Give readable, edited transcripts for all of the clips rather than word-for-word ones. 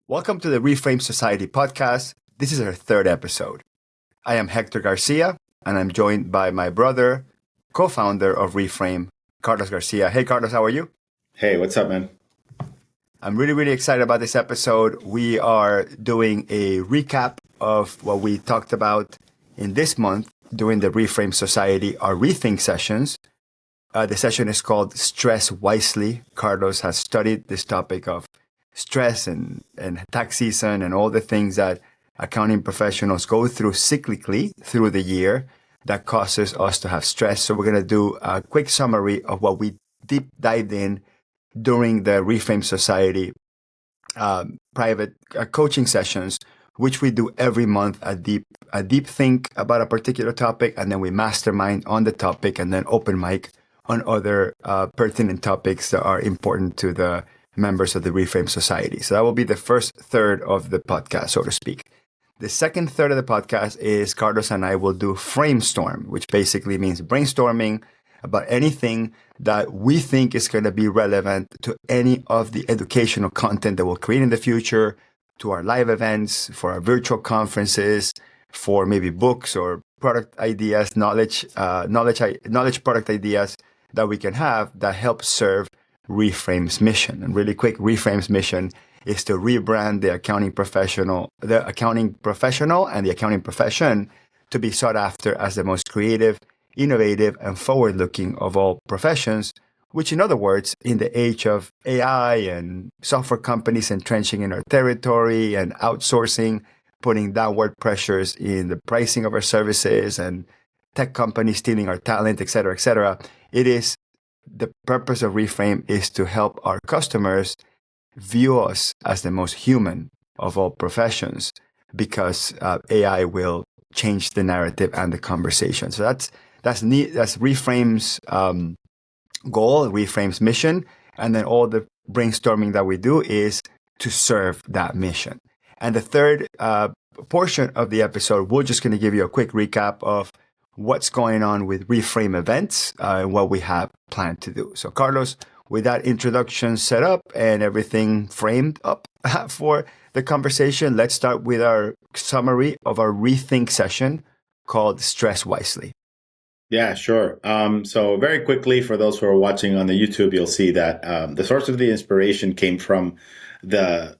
Welcome to the Reframe Society podcast. This is our third episode. I am Hector Garcia, and I'm joined by my brother, co-founder of Reframe, Carlos Garcia. Hey, Carlos, how are you? Hey, what's up, man? I'm really excited about this episode. We are doing a recap of what we talked about in this month during the Reframe Society, our Rethink sessions. The session is called Stress Wisely. Carlos has studied this topic of stress and tax season and all the things that accounting professionals go through cyclically through the year that causes us to have stress. So we're going to do a quick summary of what we deep dived in during the Reframe Society private coaching sessions, which we do every month, a deep think about a particular topic, and then we mastermind on the topic, and then open mic on other pertinent topics that are important to the members of the Reframe Society. So that will be the first third of the podcast, so to speak. The second third of the podcast is Carlos and I will do Framestorm, which basically means brainstorming about anything that we think is going to be relevant to any of the educational content that we'll create in the future, to our live events, for our virtual conferences, for maybe books or product ideas, knowledge product ideas that we can have that help serve Reframe's mission. And really quick, Reframe's mission is to rebrand the accounting professional and the accounting profession to be sought after as the most creative, innovative, and forward-looking of all professions, which in other words, in the age of AI and software companies entrenching in our territory and outsourcing, putting downward pressures in the pricing of our services and tech companies stealing our talent, et cetera, it is the purpose of Reframe is to help our customers view us as the most human of all professions, because AI will change the narrative and the conversation. So that's Reframe's goal, Reframe's mission, and then all the brainstorming that we do is to serve that mission. And the third portion of the episode, we're just going to give you a quick recap of what's going on with Reframe events and what we have planned to do. So Carlos, with that introduction set up and everything framed up for the conversation, let's start with our summary of our Rethink session called Stress Wisely. Yeah, sure. So very quickly, for those who are watching on the YouTube, you'll see that the source of the inspiration came from this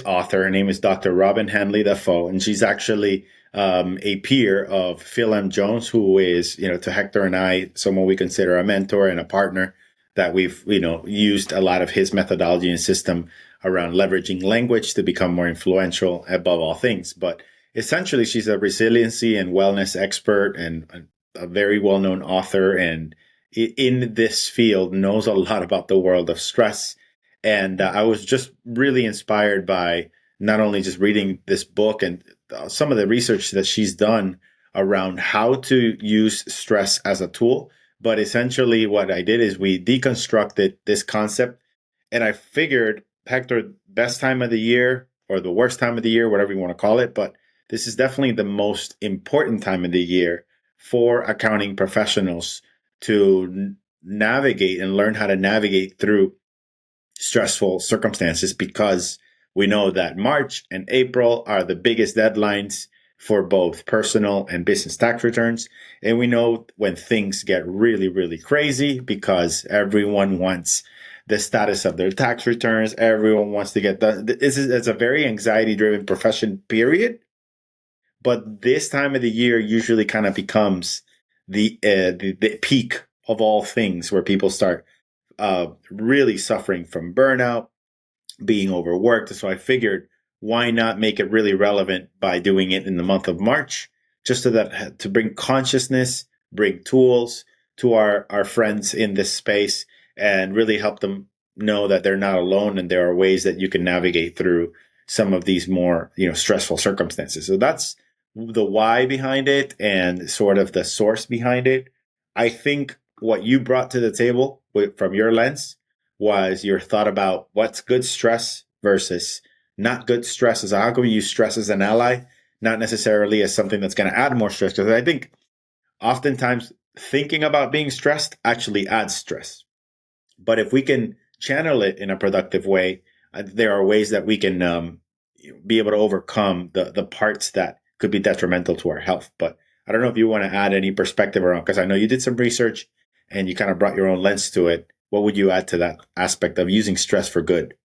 author. Her name is Dr. Robin Hanley Dafoe, and she's actually a peer of Phil M. Jones, who is, to Hector and I, someone we consider a mentor and a partner that we've, used a lot of his methodology and system around leveraging language to become more influential above all things. But essentially, she's a resiliency and wellness expert and a very well-known author, and in this field knows a lot about the world of stress. And I was just really inspired by not only just reading this book and some of the research that she's done around how to use stress as a tool. But essentially what I did is we deconstructed this concept, and I figured, Hector, best time of the year or the worst time of the year, whatever you want to call it, but this is definitely the most important time of the year for accounting professionals to navigate and learn how to navigate through stressful circumstances, because we know that March and April are the biggest deadlines for both personal and business tax returns. And we know when things get really crazy, because everyone wants the status of their tax returns. Everyone wants to get it's a very anxiety-driven profession, period. But this time of the year usually kind of becomes the peak of all things, where people start really suffering from burnout, being overworked. So I figured, why not make it really relevant by doing it in the month of March, just so that to bring consciousness, bring tools to our friends in this space, and really help them know that they're not alone, and there are ways that you can navigate through some of these more stressful circumstances. So that's the why behind it and sort of the source behind it. I think what you brought to the table from your lens was your thought about what's good stress versus not good stress. So how can we use stress as an ally, not necessarily as something that's going to add more stress? Because I think oftentimes thinking about being stressed actually adds stress. But if we can channel it in a productive way, there are ways that we can be able to overcome the parts that could be detrimental to our health. But I don't know if you want to add any perspective around, because I know you did some research and you kind of brought your own lens to it. What would you add to that aspect of using stress for good?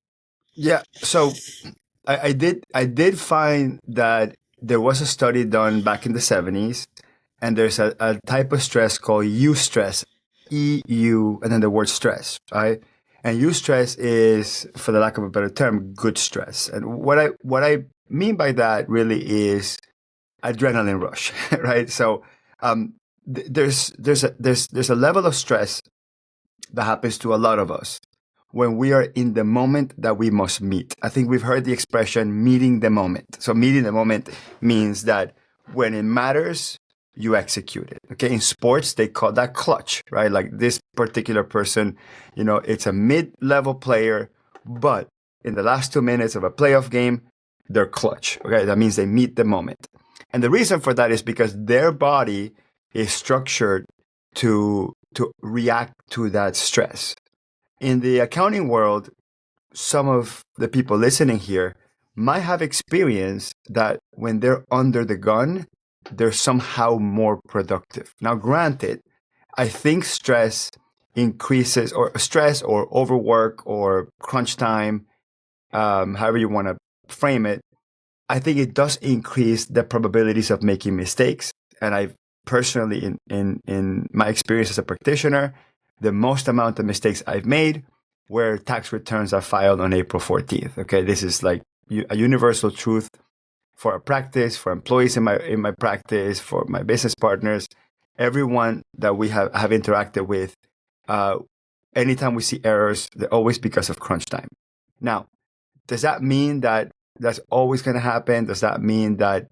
Yeah. So I did find that there was a study done back in the 70s, and there's a type of stress called eustress, EU, and then the word stress, right? And eustress is, for the lack of a better term, good stress. And what I mean by that really is adrenaline rush, right? So there's a level of stress that happens to a lot of us when we are in the moment that we must meet. I think we've heard the expression meeting the moment. So meeting the moment means that when it matters, you execute it. Okay. In sports, they call that clutch, right? Like this particular person, it's a mid-level player, but in the last 2 minutes of a playoff game, they're clutch. Okay. That means they meet the moment. And the reason for that is because their body is structured to react to that stress. In the accounting world, some of the people listening here might have experienced that when they're under the gun, they're somehow more productive. Now, granted, I think stress increases, or stress or overwork or crunch time, however you want to frame it, I think it does increase the probabilities of making mistakes. And I personally, in my experience as a practitioner, the most amount of mistakes I've made where tax returns are filed on April 14th. Okay, this is like a universal truth for a practice, for employees in my practice, for my business partners, everyone that we have interacted with. Anytime we see errors, they're always because of crunch time. Now, does that mean that that's always going to happen? Does that mean that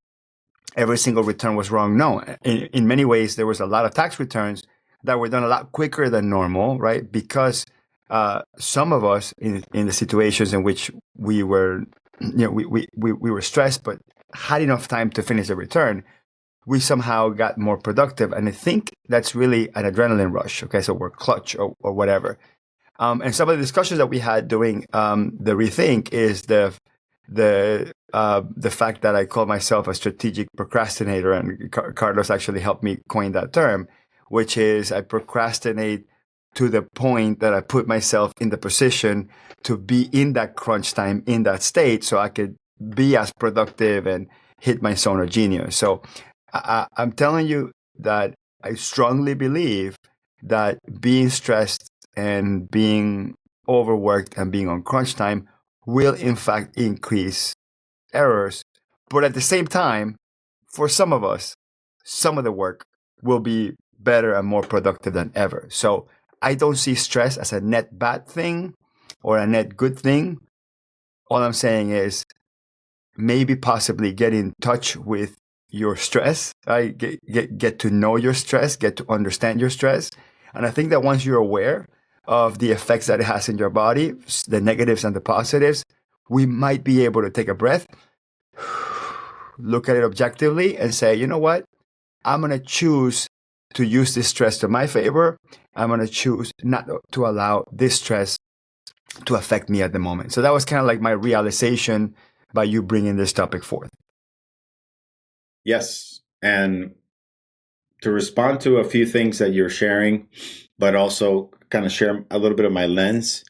every single return was wrong? No. In many ways, there was a lot of tax returns that were done a lot quicker than normal, right? Because some of us in the situations in which we were, we were stressed, but had enough time to finish the return, we somehow got more productive. And I think that's really an adrenaline rush. Okay, so we're clutch or whatever. And some of the discussions that we had doing the rethink is the fact that I call myself a strategic procrastinator, and Carlos actually helped me coin that term, which is I procrastinate to the point that I put myself in the position to be in that crunch time, in that state, so I could be as productive and hit my zone of genius. So I'm telling you that I strongly believe that being stressed and being overworked and being on crunch time will in fact increase errors. But at the same time, for some of us, some of the work will be better and more productive than ever. So I don't see stress as a net bad thing or a net good thing. All I'm saying is maybe possibly get in touch with your stress, right? Get to know your stress, get to understand your stress. And I think that once you're aware of the effects that it has in your body, the negatives and the positives, we might be able to take a breath, look at it objectively, and say, you know what? I'm going to choose to use this stress to my favor. I'm going to choose not to allow this stress to affect me at the moment. So that was kind of like my realization by you bringing this topic forth. Yes. And to respond to a few things that you're sharing, but also kind of share a little bit of my lens,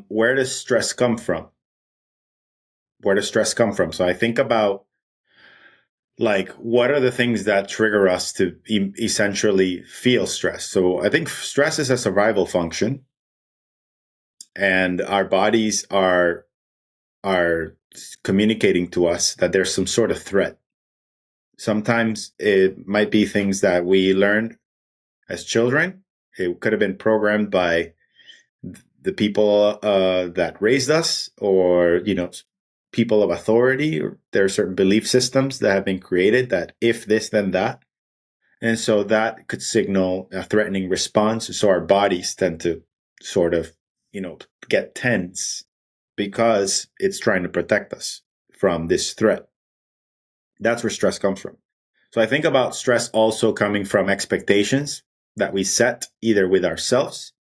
where does stress come from? Where does stress come from? So I think about, like, what are the things that trigger us to essentially feel stress? So I think stress is a survival function, and our bodies are communicating to us that there's some sort of threat. Sometimes it might be things that we learned as children. It could have been programmed by the people that raised us, or people of authority. There are certain belief systems that have been created that if this, then that. And so that could signal a threatening response. So our bodies tend to sort of, get tense because it's trying to protect us from this threat. That's where stress comes from. So I think about stress also coming from expectations that we set either with ourselves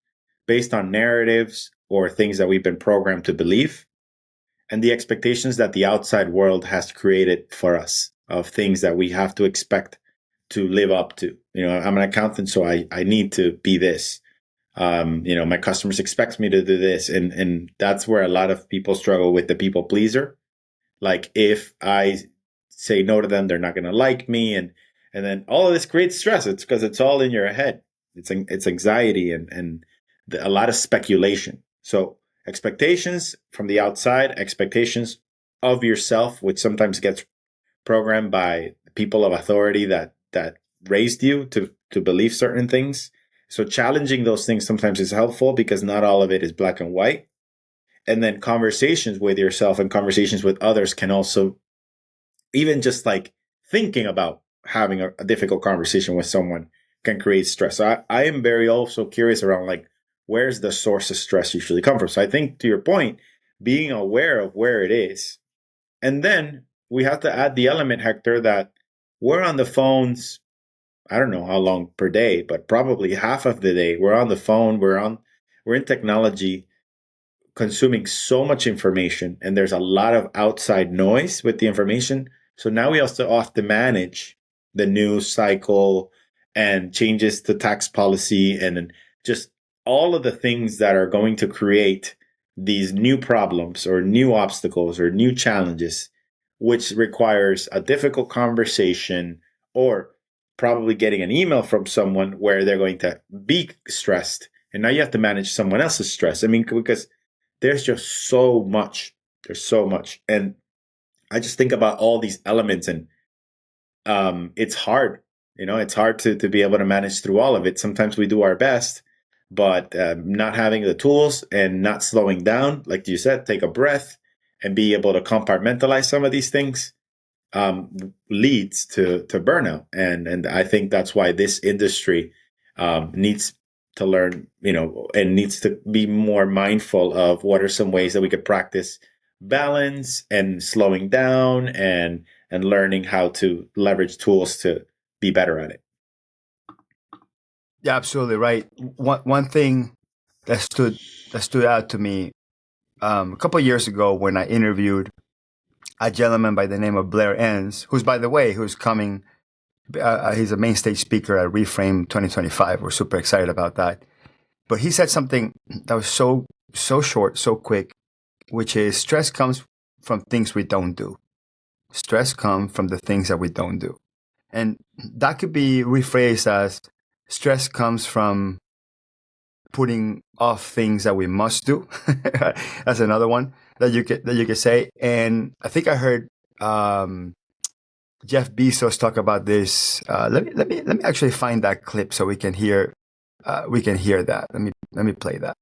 based on narratives or things that we've been programmed to believe, and the expectations that the outside world has created for us of things that we have to expect to live up to. I'm an accountant, so I need to be this. My customers expect me to do this. And that's where a lot of people struggle with the people pleaser. Like, if I say no to them, they're not going to like me. And then all of this creates stress. It's because it's all in your head. It's anxiety and a lot of speculation. So expectations from the outside, expectations of yourself, which sometimes gets programmed by people of authority that raised you to believe certain things. So challenging those things sometimes is helpful because not all of it is black and white. And then conversations with yourself and conversations with others can also, even just like thinking about having a difficult conversation with someone, can create stress. So I am very also curious around, like, where's the source of stress usually come from? So I think, to your point, being aware of where it is. And then we have to add the element, Hector, that we're on the phones, I don't know how long per day, but probably half of the day we're on the phone, we're in technology, consuming so much information, and there's a lot of outside noise with the information. So now we also have to manage the news cycle and changes to tax policy and just all of the things that are going to create these new problems or new obstacles or new challenges, which requires a difficult conversation or probably getting an email from someone where they're going to be stressed. And now you have to manage someone else's stress. I mean, because there's just so much. There's so much. And I just think about all these elements, and it's hard. It's hard to be able to manage through all of it. Sometimes we do our best, but not having the tools and not slowing down, like you said, take a breath and be able to compartmentalize some of these things leads to burnout. And I think that's why this industry needs to learn, and needs to be more mindful of what are some ways that we could practice balance and slowing down and learning how to leverage tools to be better at it. Yeah, absolutely right. One thing that stood out to me a couple of years ago when I interviewed a gentleman by the name of Blair Enns, who's coming. He's a main stage speaker at REFRAME 2025. We're super excited about that. But he said something that was so short, so quick, which is stress comes from things we don't do. Stress comes from the things that we don't do. And that could be rephrased as stress comes from putting off things that we must do. That's another one that you could say. And I think I heard Jeff Bezos talk about this. Let me actually find that clip so we can hear that. Let me play that.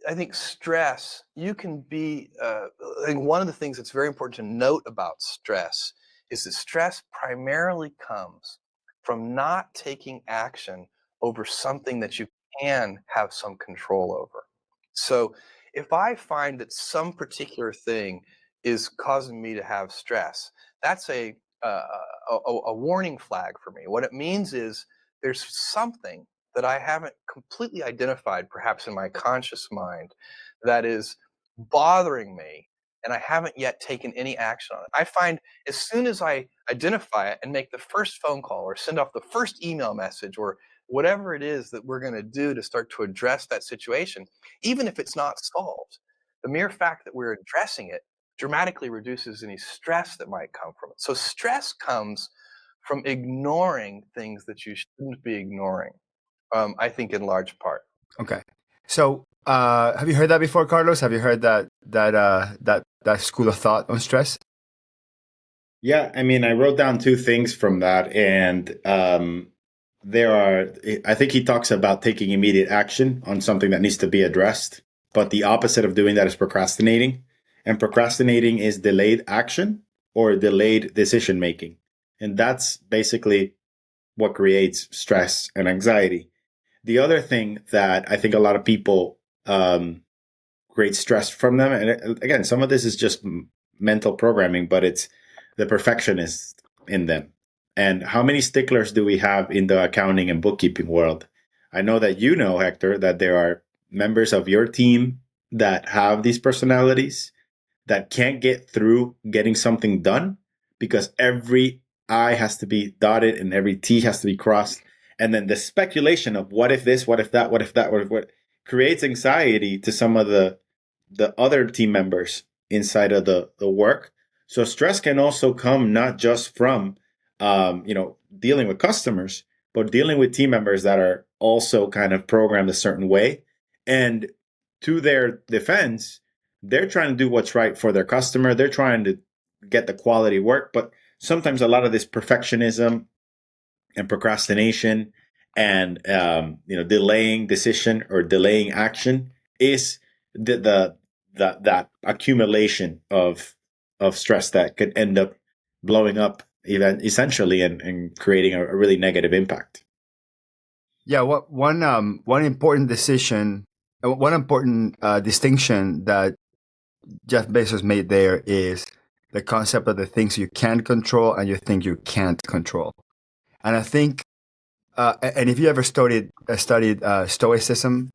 I think stress, you can be, I think one of the things that's very important to note about stress is that stress primarily comes from not taking action over something that you can have some control over. So if I find that some particular thing is causing me to have stress, that's a warning flag for me. What it means is there's something that I haven't completely identified, perhaps in my conscious mind, that is bothering me, and I haven't yet taken any action on it. I find as soon as I identify it and make the first phone call or send off the first email message or whatever it is that we're going to do to start to address that situation, even if it's not solved, the mere fact that we're addressing it dramatically reduces any stress that might come from it. So stress comes from ignoring things that you shouldn't be ignoring. I think in large part. Okay. So, have you heard that before, Carlos? Have you heard that school of thought on stress? Yeah, I mean, I wrote down two things from that, and I think he talks about taking immediate action on something that needs to be addressed, but the opposite of doing that is procrastinating. And procrastinating is delayed action or delayed decision making. And that's basically what creates stress and anxiety. The other thing that I think a lot of people create stress from them, and again, some of this is just mental programming, but it's the perfectionist in them. And how many sticklers do we have in the accounting and bookkeeping world? I know that Hector, that there are members of your team that have these personalities that can't get through getting something done because every I has to be dotted and every T has to be crossed. And then the speculation of what if this, what if that, what if that, what creates anxiety to some of the other team members inside of the work. So stress can also come not just from dealing with customers, but dealing with team members that are also kind of programmed a certain way. And to their defense, they're trying to do what's right for their customer. They're trying to get the quality work, but sometimes a lot of this perfectionism and procrastination and delaying decision or delaying action is that accumulation of stress that could end up blowing up essentially and creating a really negative impact. Yeah, one important distinction that Jeff Bezos made there is the concept of the things you can control and you think you can't control. And I think, and if you ever studied Stoicism,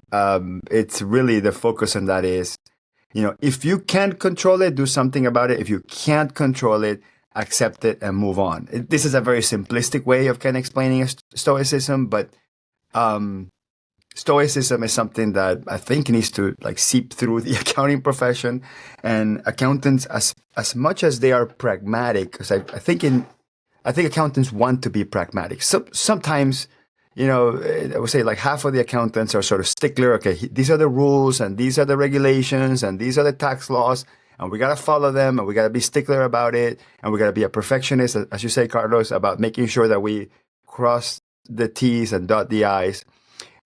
it's really the focus on that is, if you can't control it, do something about it. If you can't control it, accept it and move on. This is a very simplistic way of kind of explaining Stoicism, but Stoicism is something that I think needs to seep through the accounting profession, and accountants, as much as they are pragmatic, because I think accountants want to be pragmatic. So sometimes, I would say half of the accountants are sort of stickler. Okay, these are the rules and these are the regulations and these are the tax laws, and we got to follow them and we got to be stickler about it, and we got to be a perfectionist, as you say, Carlos, about making sure that we cross the T's and dot the I's.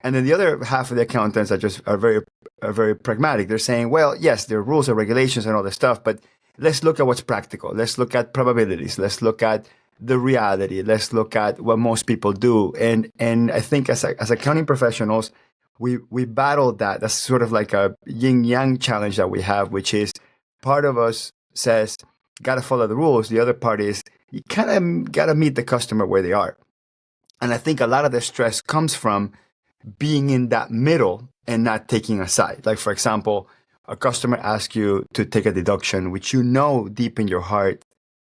And then the other half of the accountants are very pragmatic. They're saying, well, yes, there are rules and regulations and all this stuff, but let's look at what's practical. Let's look at probabilities. Let's look at the reality. Let's look at what most people do. And I think as accounting professionals, we battle that. That's sort of like a yin yang challenge that we have, which is part of us says, got to follow the rules. The other part is you kind of got to meet the customer where they are. And I think a lot of the stress comes from being in that middle and not taking a side. Like, for example, a customer asks you to take a deduction, which deep in your heart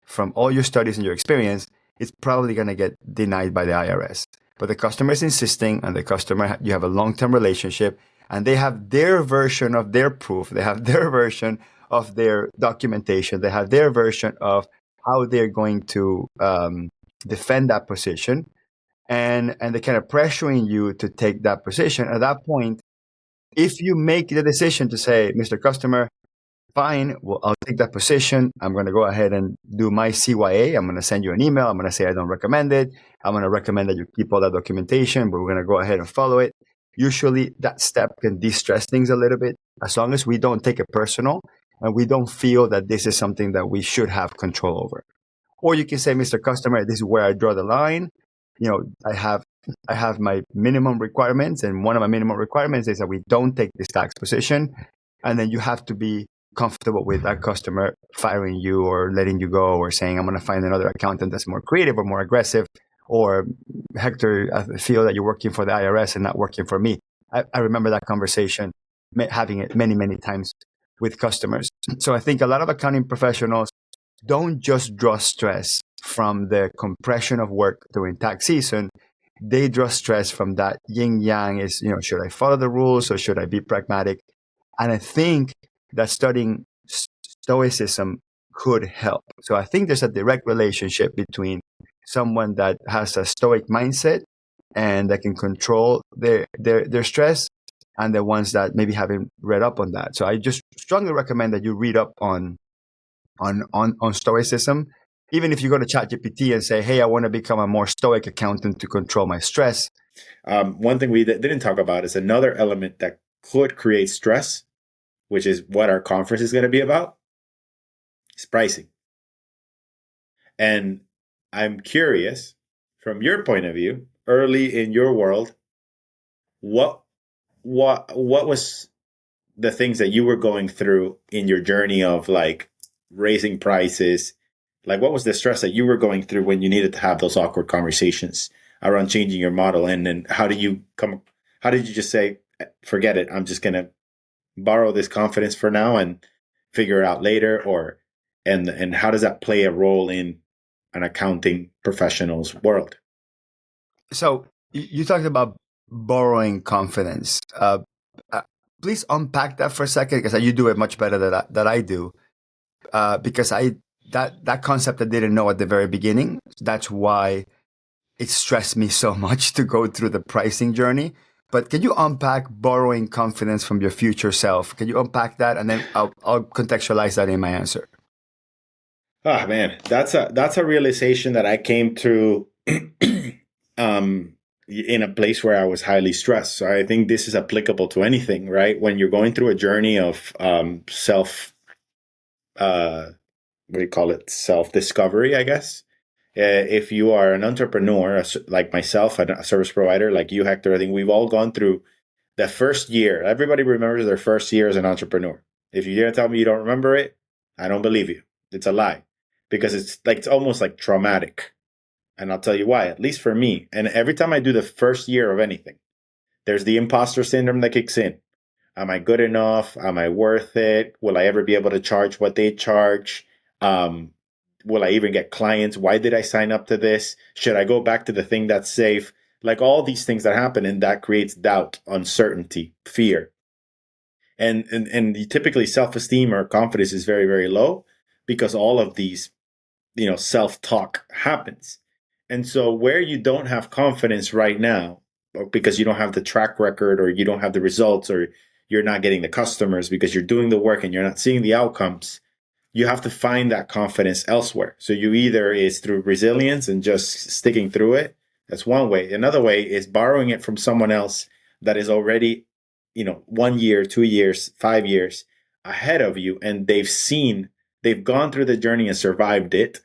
from all your studies and your experience, it's probably going to get denied by the IRS. But the customer is insisting, and the customer, you have a long-term relationship, and they have their version of their proof. They have their version of their documentation. They have their version of how they're going to defend that position. And they're kind of pressuring you to take that position. At that point, if you make the decision to say, Mr. Customer, fine, well, I'll take that position. I'm going to go ahead and do my CYA. I'm going to send you an email. I'm going to say I don't recommend it. I'm going to recommend that you keep all that documentation, but we're going to go ahead and follow it. Usually that step can de-stress things a little bit, as long as we don't take it personal and we don't feel that this is something that we should have control over. Or you can say, Mr. Customer, this is where I draw the line. I have my minimum requirements, and one of my minimum requirements is that we don't take this tax position. And then you have to be comfortable with that customer firing you or letting you go or saying, I'm going to find another accountant that's more creative or more aggressive, or Hector, I feel that you're working for the IRS and not working for me. I remember that conversation, having it many, many times with customers. So I think a lot of accounting professionals don't just draw stress from the compression of work during tax season. They draw stress from that yin yang is, should I follow the rules or should I be pragmatic? And I think that studying Stoicism could help. So I think there's a direct relationship between someone that has a Stoic mindset and that can control their stress, and the ones that maybe haven't read up on that. So I just strongly recommend that you read up on Stoicism. Even if you go to ChatGPT and say, hey, I want to become a more stoic accountant to control my stress. One thing we didn't talk about is another element that could create stress, which is what our conference is going to be about, is pricing. And I'm curious, from your point of view, early in your world, what was the things that you were going through in your journey of raising prices? What was the stress that you were going through when you needed to have those awkward conversations around changing your model? And then how did you just say, forget it. I'm just going to borrow this confidence for now and figure it out later? And how does that play a role in an accounting professional's world? So you talked about borrowing confidence. Please unpack that for a second, because you do it much better than I do. Because that concept I didn't know at the very beginning. That's why it stressed me so much to go through the pricing journey. But can you unpack borrowing confidence from your future self? Can you unpack that, and then I'll contextualize that in my answer. Oh man, that's a realization that I came to in a place where I was highly stressed. So I think this is applicable to anything, right? When you're going through a journey of self, what do you call it? Self-discovery, I guess. If you are an entrepreneur, like myself, a service provider, like you, Hector, I think we've all gone through the first year. Everybody remembers their first year as an entrepreneur. If you dare tell me you don't remember it, I don't believe you. It's a lie, because it's almost like traumatic. And I'll tell you why, at least for me. And every time I do the first year of anything, there's the imposter syndrome that kicks in. Am I good enough? Am I worth it? Will I ever be able to charge what they charge? Will I even get clients? Why did I sign up to this? Should I go back to the thing that's safe? Like all these things that happen, and that creates doubt, uncertainty, fear. And typically self-esteem or confidence is very, very low, because all of these, self-talk happens. And so where you don't have confidence right now, or because you don't have the track record, or you don't have the results, or you're not getting the customers because you're doing the work and you're not seeing the outcomes, you have to find that confidence elsewhere. So you either is through resilience and just sticking through it. That's one way. Another way is borrowing it from someone else that is already, 1 year, 2 years, 5 years ahead of you. And they've gone through the journey and survived it.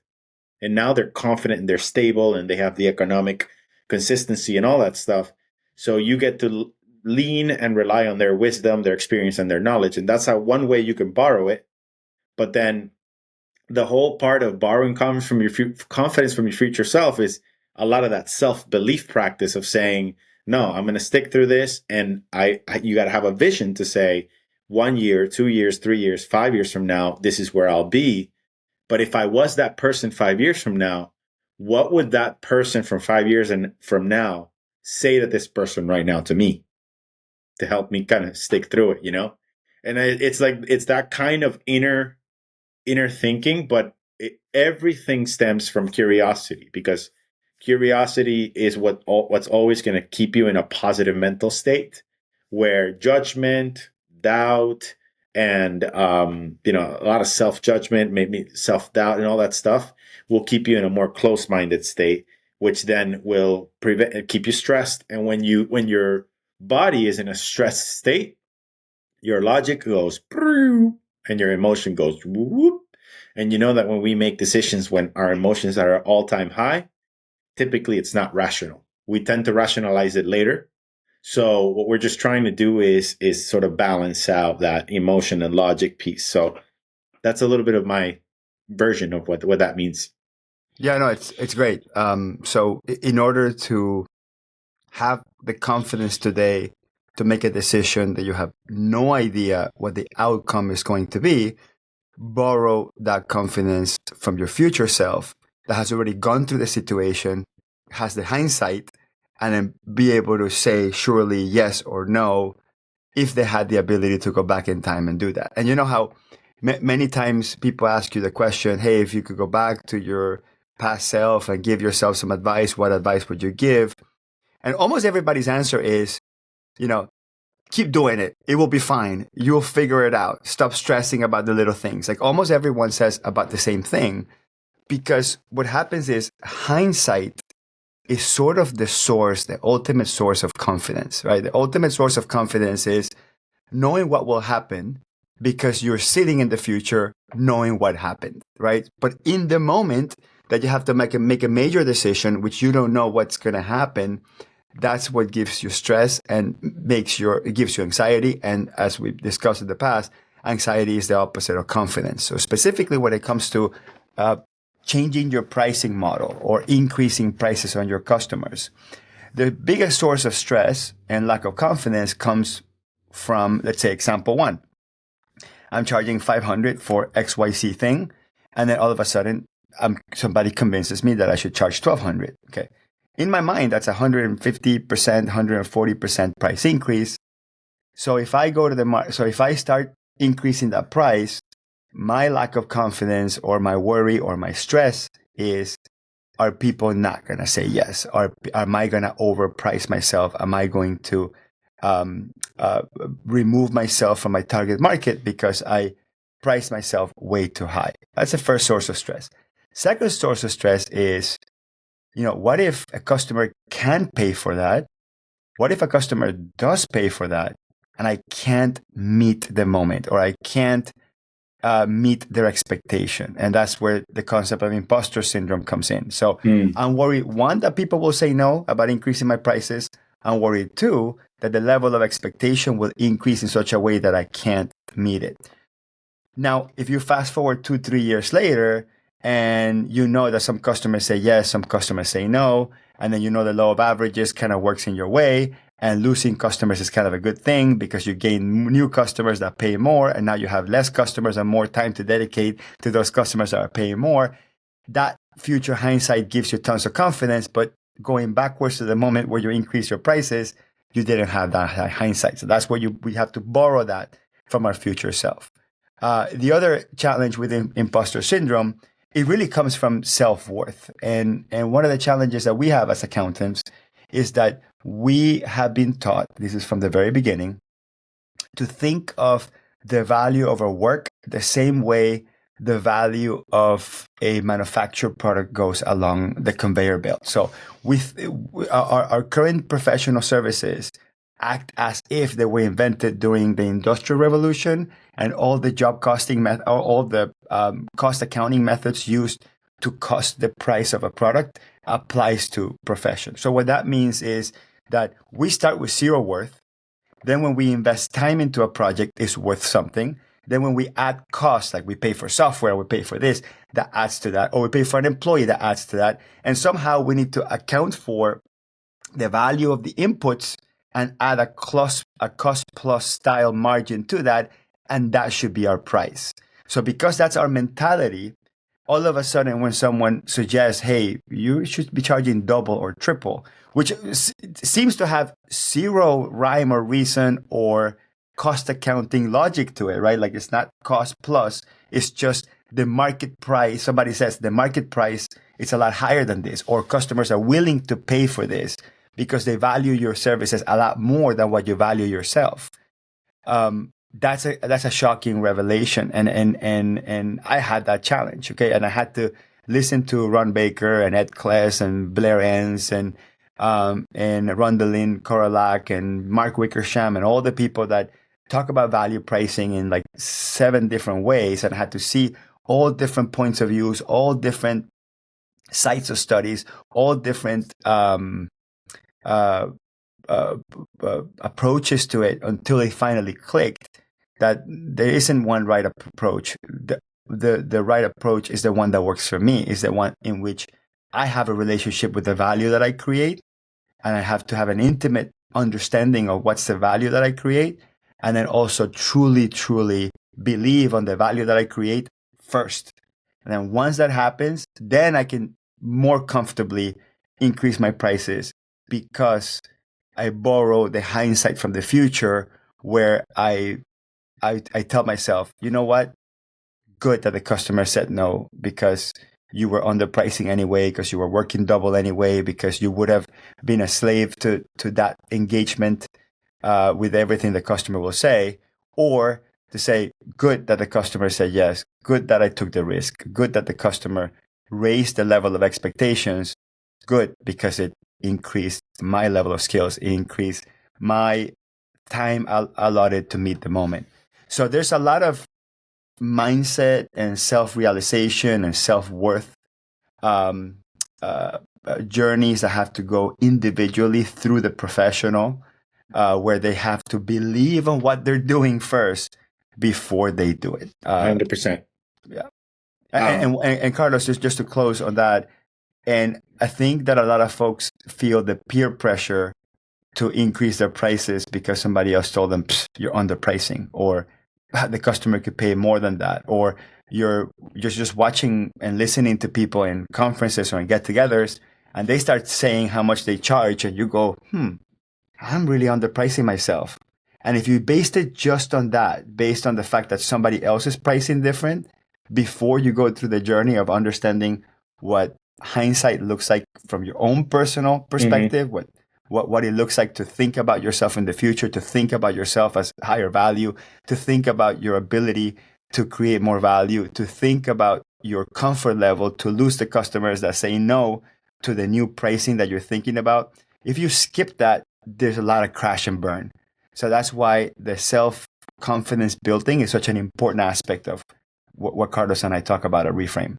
And now they're confident and they're stable and they have the economic consistency and all that stuff. So you get to lean and rely on their wisdom, their experience, and their knowledge. And that's how one way you can borrow it. But then the whole part of borrowing confidence from your future self is a lot of that self-belief practice of saying, no, I'm going to stick through this. And you got to have a vision to say 1 year, 2 years, 3 years, 5 years from now, this is where I'll be. But if I was that person 5 years from now, what would that person from 5 years and from now say to this person right now to me to help me kind of stick through it, And it's that kind of inner thinking, but everything stems from curiosity, because curiosity is what's always going to keep you in a positive mental state, where judgment, doubt, and a lot of self-judgment, maybe self-doubt and all that stuff will keep you in a more close-minded state, which then will keep you stressed. And when your body is in a stressed state, your logic goes and your emotion goes whoop. And you know that when we make decisions when our emotions are at all-time high, typically it's not rational. We tend to rationalize it later. So what we're just trying to do is sort of balance out that emotion and logic piece. So that's a little bit of my version of what that means. Yeah, no, it's great. So in order to have the confidence today to make a decision that you have no idea what the outcome is going to be, borrow that confidence from your future self that has already gone through the situation, has the hindsight, and then be able to say surely yes or no if they had the ability to go back in time and do that. And you know how many times people ask you the question, hey, if you could go back to your past self and give yourself some advice, what advice would you give? And almost everybody's answer is, keep doing it. It will be fine. You'll figure it out. Stop stressing about the little things. Like almost everyone says about the same thing, because what happens is hindsight is sort of the ultimate source of confidence, right? The ultimate source of confidence is knowing what will happen because you're sitting in the future knowing what happened, right? But in the moment that you have to make a major decision, which you don't know what's going to happen, that's what gives you stress and it gives you anxiety. And as we've discussed in the past, anxiety is the opposite of confidence. So specifically when it comes to changing your pricing model or increasing prices on your customers, the biggest source of stress and lack of confidence comes from, let's say, example one. I'm charging 500 for XYZ thing. And then all of a sudden, somebody convinces me that I should charge 1,200. Okay. In my mind, that's 150%, 140% price increase. So if I go to the market, so if I start increasing that price, my lack of confidence or my worry or my stress is, are people not going to say yes? Or am I going to overprice myself? Am I going to remove myself from my target market because I price myself way too high? That's the first source of stress. Second source of stress is, what if a customer can pay for that? What if a customer does pay for that and I can't meet the moment, or I can't meet their expectation? And that's where the concept of imposter syndrome comes in. So I'm worried, one, that people will say no about increasing my prices. I'm worried, two, that the level of expectation will increase in such a way that I can't meet it. Now, if you fast forward 2-3 years later, and you know that some customers say yes, some customers say no, and then the law of averages kind of works in your way, and losing customers is kind of a good thing because you gain new customers that pay more, and now you have less customers and more time to dedicate to those customers that are paying more. That future hindsight gives you tons of confidence, but going backwards to the moment where you increase your prices, you didn't have that hindsight. So that's where we have to borrow that from our future self. The other challenge with imposter syndrome, it really comes from self-worth. And one of the challenges that we have as accountants is that we have been taught, this is from the very beginning, to think of the value of our work the same way the value of a manufactured product goes along the conveyor belt. So with our current professional services act as if they were invented during the Industrial Revolution, and all the job costing all the cost accounting methods used to cost the price of a product applies to profession. So what that means is that we start with zero worth. Then when we invest time into a project, it's worth something. Then when we add costs, like we pay for software, we pay for this, that adds to that, or we pay for an employee, that adds to that. And somehow we need to account for the value of the inputs and add a cost plus style margin to that, and that should be our price. So because that's our mentality, all of a sudden when someone suggests, hey, you should be charging double or triple, which seems to have zero rhyme or reason or cost accounting logic to it, right? Like it's not cost plus, it's just the market price. Somebody says the market price is a lot higher than this, or customers are willing to pay for this because they value your services a lot more than what you value yourself. That's a shocking revelation, and I had that challenge, okay, and I had to listen to Ron Baker and Ed Kless and Blair Enns and Rondalyn Korolak and Mark Wickersham and all the people that talk about value pricing in like 7 different ways, and I had to see all different points of views, all different sites of studies, all different approaches to it until it finally clicked that there isn't one right approach. The right approach is the one that works for me, is the one in which I have a relationship with the value that I create, and I have to have an intimate understanding of what's the value that I create, and then also truly, truly believe on the value that I create first. And then once that happens, then I can more comfortably increase my prices because I borrow the hindsight from the future, where I tell myself, you know what? Good that the customer said no, because you were underpricing anyway, because you were working double anyway, because you would have been a slave to that engagement with everything the customer will say. Or to say, good that the customer said yes, good that I took the risk, good that the customer raised the level of expectations, good because it increased my level of skills, increased my time allotted to meet the moment. So there's a lot of mindset and self-realization and self-worth journeys that have to go individually through the professional, where they have to believe on what they're doing first before they do it. 100%. Yeah. And Carlos, just to close on that, And I think that a lot of folks feel the peer pressure to increase their prices because somebody else told them you're underpricing, or the customer could pay more than that, or you're just watching and listening to people in conferences or in get-togethers, and they start saying how much they charge, and you go, I'm really underpricing myself. And if you based it just on that, based on the fact that somebody else is pricing different, before you go through the journey of understanding what hindsight looks like from your own personal perspective, what it looks like to think about yourself in the future, to think about yourself as higher value, to think about your ability to create more value, to think about your comfort level, to lose the customers that say no to the new pricing that you're thinking about. If you skip that, there's a lot of crash and burn. So that's why the self-confidence building is such an important aspect of what Carlos and I talk about at REFRAME.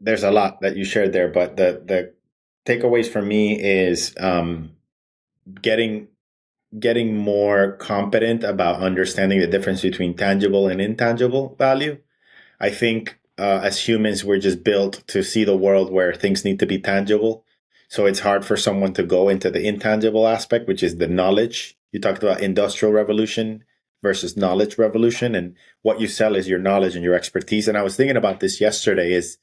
There's a lot that you shared there, but the takeaways for me is getting more competent about understanding the difference between tangible and intangible value. I think as humans, we're just built to see the world where things need to be tangible. So it's hard for someone to go into the intangible aspect, which is the knowledge. You talked about industrial revolution versus knowledge revolution, and what you sell is your knowledge and your expertise. And I was thinking about this yesterday. It's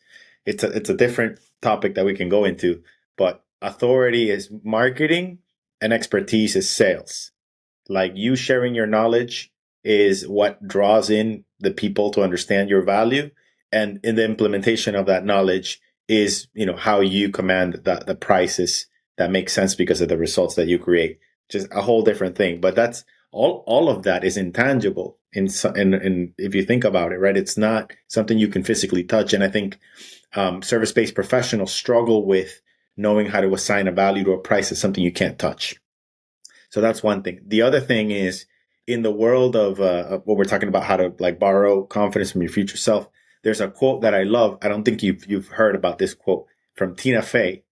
a different topic that we can go into, but authority is marketing and expertise is sales. Like, you sharing your knowledge is what draws in the people to understand your value, and in the implementation of that knowledge is, how you command the prices that make sense because of the results that you create. Just a whole different thing. But that's all of that is intangible in if you think about it, right? It's not something you can physically touch. And I think service-based professionals struggle with knowing how to assign a value to a price as something you can't touch. So that's one thing. The other thing is, in the world of what we're talking about, how to borrow confidence from your future self, there's a quote that I love. I don't think you've heard about this quote from Tina Fey,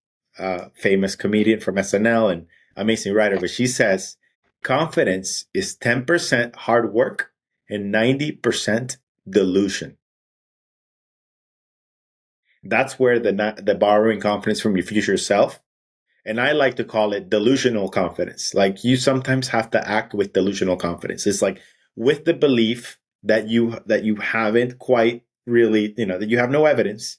famous comedian from SNL and amazing writer. But she says, confidence is 10% hard work and 90% delusion. That's where the borrowing confidence from your future self. And I like to call it delusional confidence. Like, you sometimes have to act with delusional confidence. It's like with the belief that you haven't quite really, that you have no evidence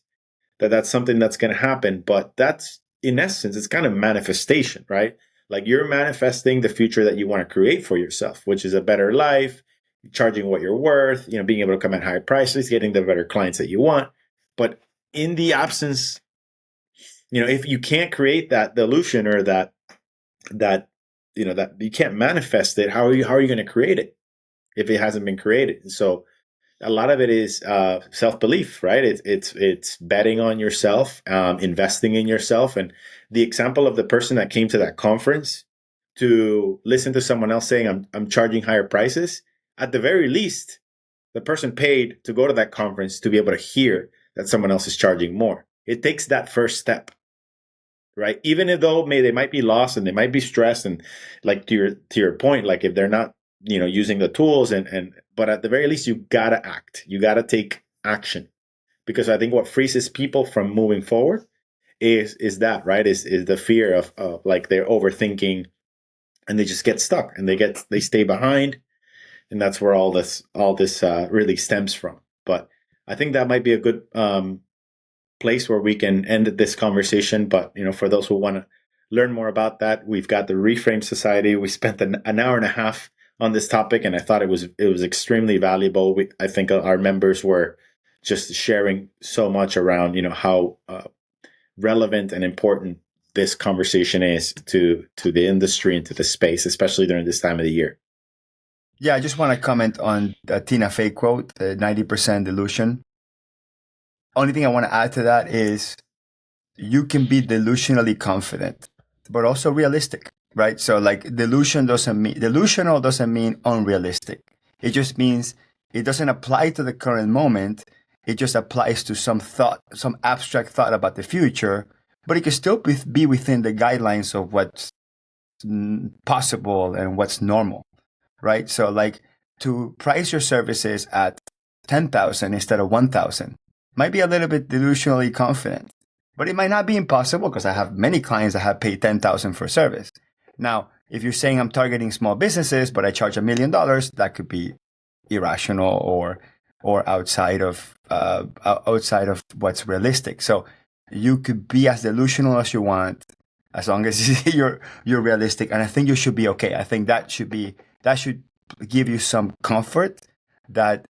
that that's something that's going to happen. But that's, in essence, it's kind of manifestation, right? Like, you're manifesting the future that you want to create for yourself, which is a better life, charging what you're worth, being able to command higher prices, getting the better clients that you want. But in the absence, if you can't create that delusion, or that you can't manifest it, how are you going to create it if it hasn't been created? And so a lot of it is self-belief, right? It's betting on yourself, investing in yourself. And the example of the person that came to that conference to listen to someone else saying, I'm charging higher prices, at the very least, the person paid to go to that conference to be able to hear that someone else is charging more. It takes that first step, right? Even though they might be lost and they might be stressed, and to your point, like, if they're not using the tools, but at the very least, you gotta act, you gotta take action, because I think what freezes people from moving forward is that, right, is the fear of they're overthinking and they just get stuck and they stay behind, and that's where all this really stems from. But I think that might be a good place where we can end this conversation. But for those who want to learn more about that, we've got the REFRAME Society. We spent an hour and a half on this topic, and I thought it was extremely valuable. I think our members were just sharing so much around how relevant and important this conversation is to the industry and to the space, especially during this time of the year. Yeah, I just want to comment on the Tina Fey quote, the 90% delusion. Only thing I want to add to that is, you can be delusionally confident, but also realistic, right? So delusional doesn't mean unrealistic. It just means it doesn't apply to the current moment. It just applies to some abstract thought about the future, but it can still be within the guidelines of what's possible and what's normal, right? So to price your services at 10,000 instead of 1,000, might be a little bit delusionally confident, but it might not be impossible because I have many clients that have paid $10,000 for service. Now, if you're saying I'm targeting small businesses, but I charge $1 million, that could be irrational or outside of what's realistic. So you could be as delusional as you want, as long as you're realistic, and I think you should be okay. I think that should give you some comfort that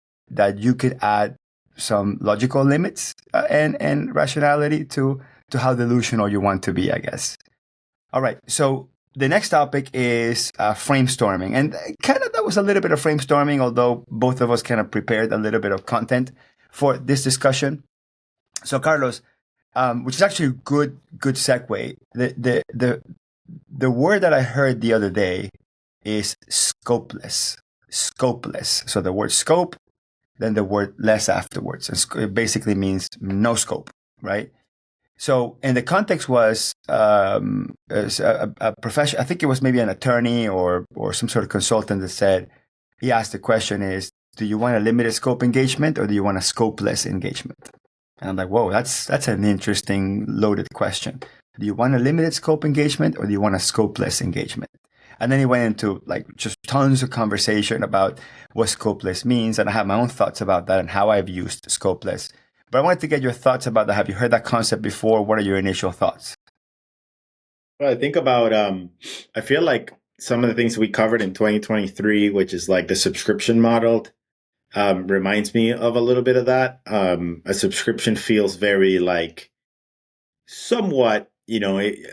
you could add some logical limits and rationality to how delusional you want to be, I guess. All right, so the next topic is framestorming, and kind of that was a little bit of framestorming, although both of us kind of prepared a little bit of content for this discussion. So Carlos, which is actually a good segue. The word that I heard the other day is scopeless. Scopeless. So the word scope, then the word less afterwards. And it basically means no scope, right? So, and the context was a profession. I think it was maybe an attorney or some sort of consultant that said, he asked the question is, do you want a limited scope engagement or do you want a scopeless engagement? And I'm like, whoa, that's an interesting loaded question. Do you want a limited scope engagement or do you want a scopeless engagement? And then he went into like just tons of conversation about what scopeless means. And I have my own thoughts about that and how I've used scopeless. But I wanted to get your thoughts about that. Have you heard that concept before? What are your initial thoughts? Well, I think about, I feel like some of the things we covered in 2023, which is like the subscription model, reminds me of a little bit of that. A subscription feels very like somewhat,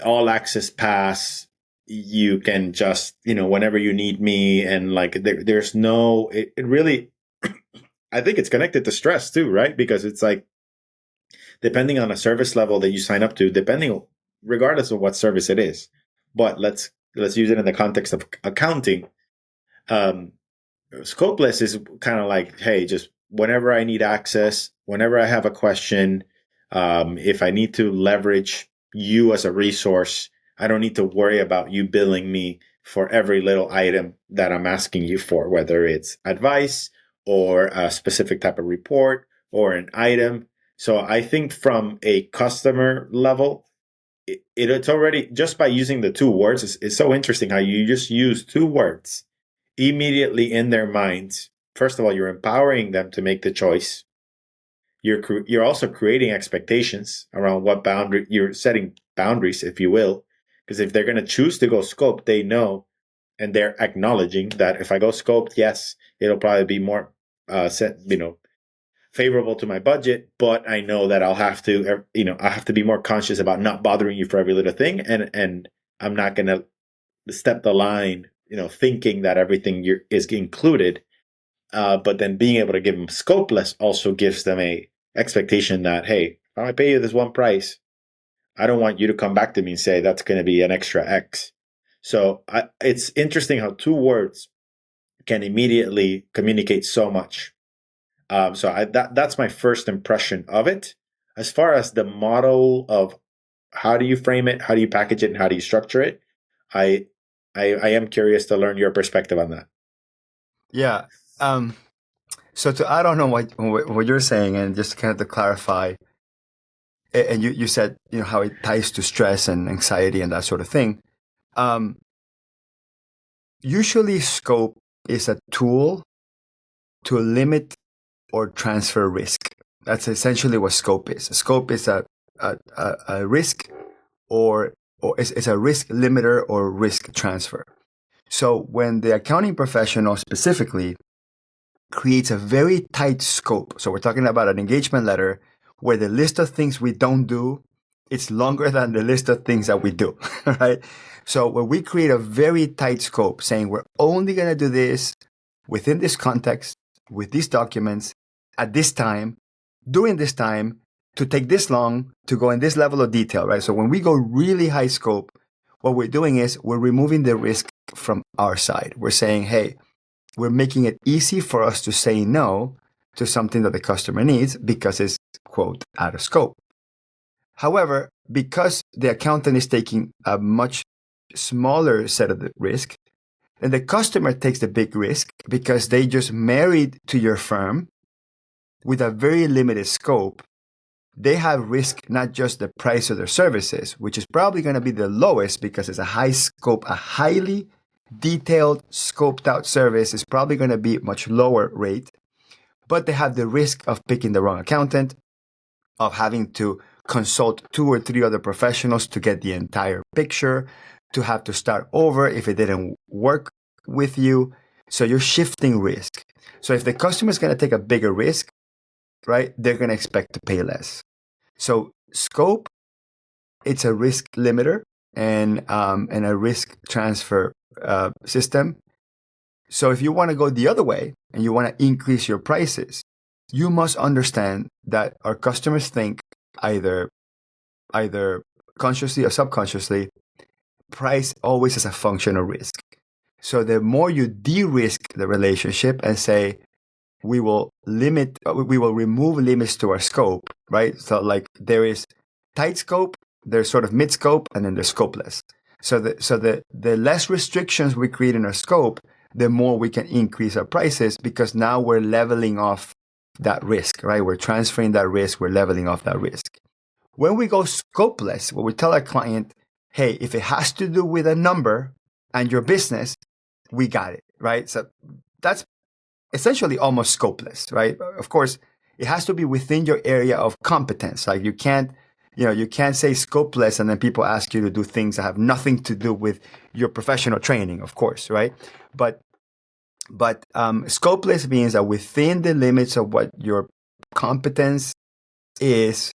all access pass. You can just, whenever you need me, and like there's no, it really, I think it's connected to stress too, right? Because it's like, depending on a service level that you sign up to, regardless of what service it is, but let's use it in the context of accounting. Scopeless is kind of like, hey, just whenever I need access, whenever I have a question, if I need to leverage you as a resource, I don't need to worry about you billing me for every little item that I'm asking you for, whether it's advice or a specific type of report or an item. So I think from a customer level, it's already, just by using the two words, it's so interesting how you just use two words immediately in their minds. First of all, you're empowering them to make the choice. You're also creating expectations around what boundary you're setting boundaries, if you will, because if they're going to choose to go scope, they know and they're acknowledging that if I go scoped, yes, it'll probably be more favorable to my budget, but I know that I'll have to, I have to be more conscious about not bothering you for every little thing, and I'm not going to step the line, thinking that everything is included. But then being able to give them scopeless also gives them a expectation that, hey, if I pay you this one price, I don't want you to come back to me and say that's going to be an extra X. So it's interesting how two words can immediately communicate so much. That's my first impression of it. As far as the model of how do you frame it, how do you package it, and how do you structure it, I am curious to learn your perspective on that. Yeah. So to add on what you're saying, and just kind of to clarify, and you said how it ties to stress and anxiety and that sort of thing. Usually, scope is a tool to limit or transfer risk. That's essentially what scope is. Scope is a risk or it's a risk limiter or risk transfer. So when the accounting professional specifically creates a very tight scope, so we're talking about an engagement letter where the list of things we don't do, it's longer than the list of things that we do, right? So when we create a very tight scope saying we're only going to do this within this context, with these documents, at this time, during this time, to take this long, to go in this level of detail, right? So when we go really high scope, what we're doing is we're removing the risk from our side. We're saying, hey, we're making it easy for us to say no to something that the customer needs because it's, quote, out of scope. However, because the accountant is taking a much smaller set of the risk, and the customer takes the big risk because they just married to your firm with a very limited scope, they have risk, not just the price of their services, which is probably going to be the lowest because it's a high scope, a highly detailed, scoped out service is probably going to be much lower rate, but they have the risk of picking the wrong accountant, of having to consult 2 or 3 other professionals to get the entire picture, to have to start over if it didn't work with you. So you're shifting risk. So if the customer is going to take a bigger risk, right, they're going to expect to pay less. So scope, it's a risk limiter and a risk transfer system. So if you want to go the other way and you want to increase your prices, you must understand that our customers think either consciously or subconsciously, price always is a function of risk. So the more you de-risk the relationship and say, we will remove limits to our scope, right? So like there is tight scope, there's sort of mid scope, and then there's scopeless. So the less restrictions we create in our scope, the more we can increase our prices because now we're leveling off that risk, right? We're transferring that risk, we're leveling off that risk. When we go scopeless, what we tell our client, hey, if it has to do with a number and your business, we got it, right? So that's essentially almost scopeless, right? Of course, it has to be within your area of competence. Like you can't say scopeless and then people ask you to do things that have nothing to do with your professional training, of course, right? But scopeless means that within the limits of what your competence is,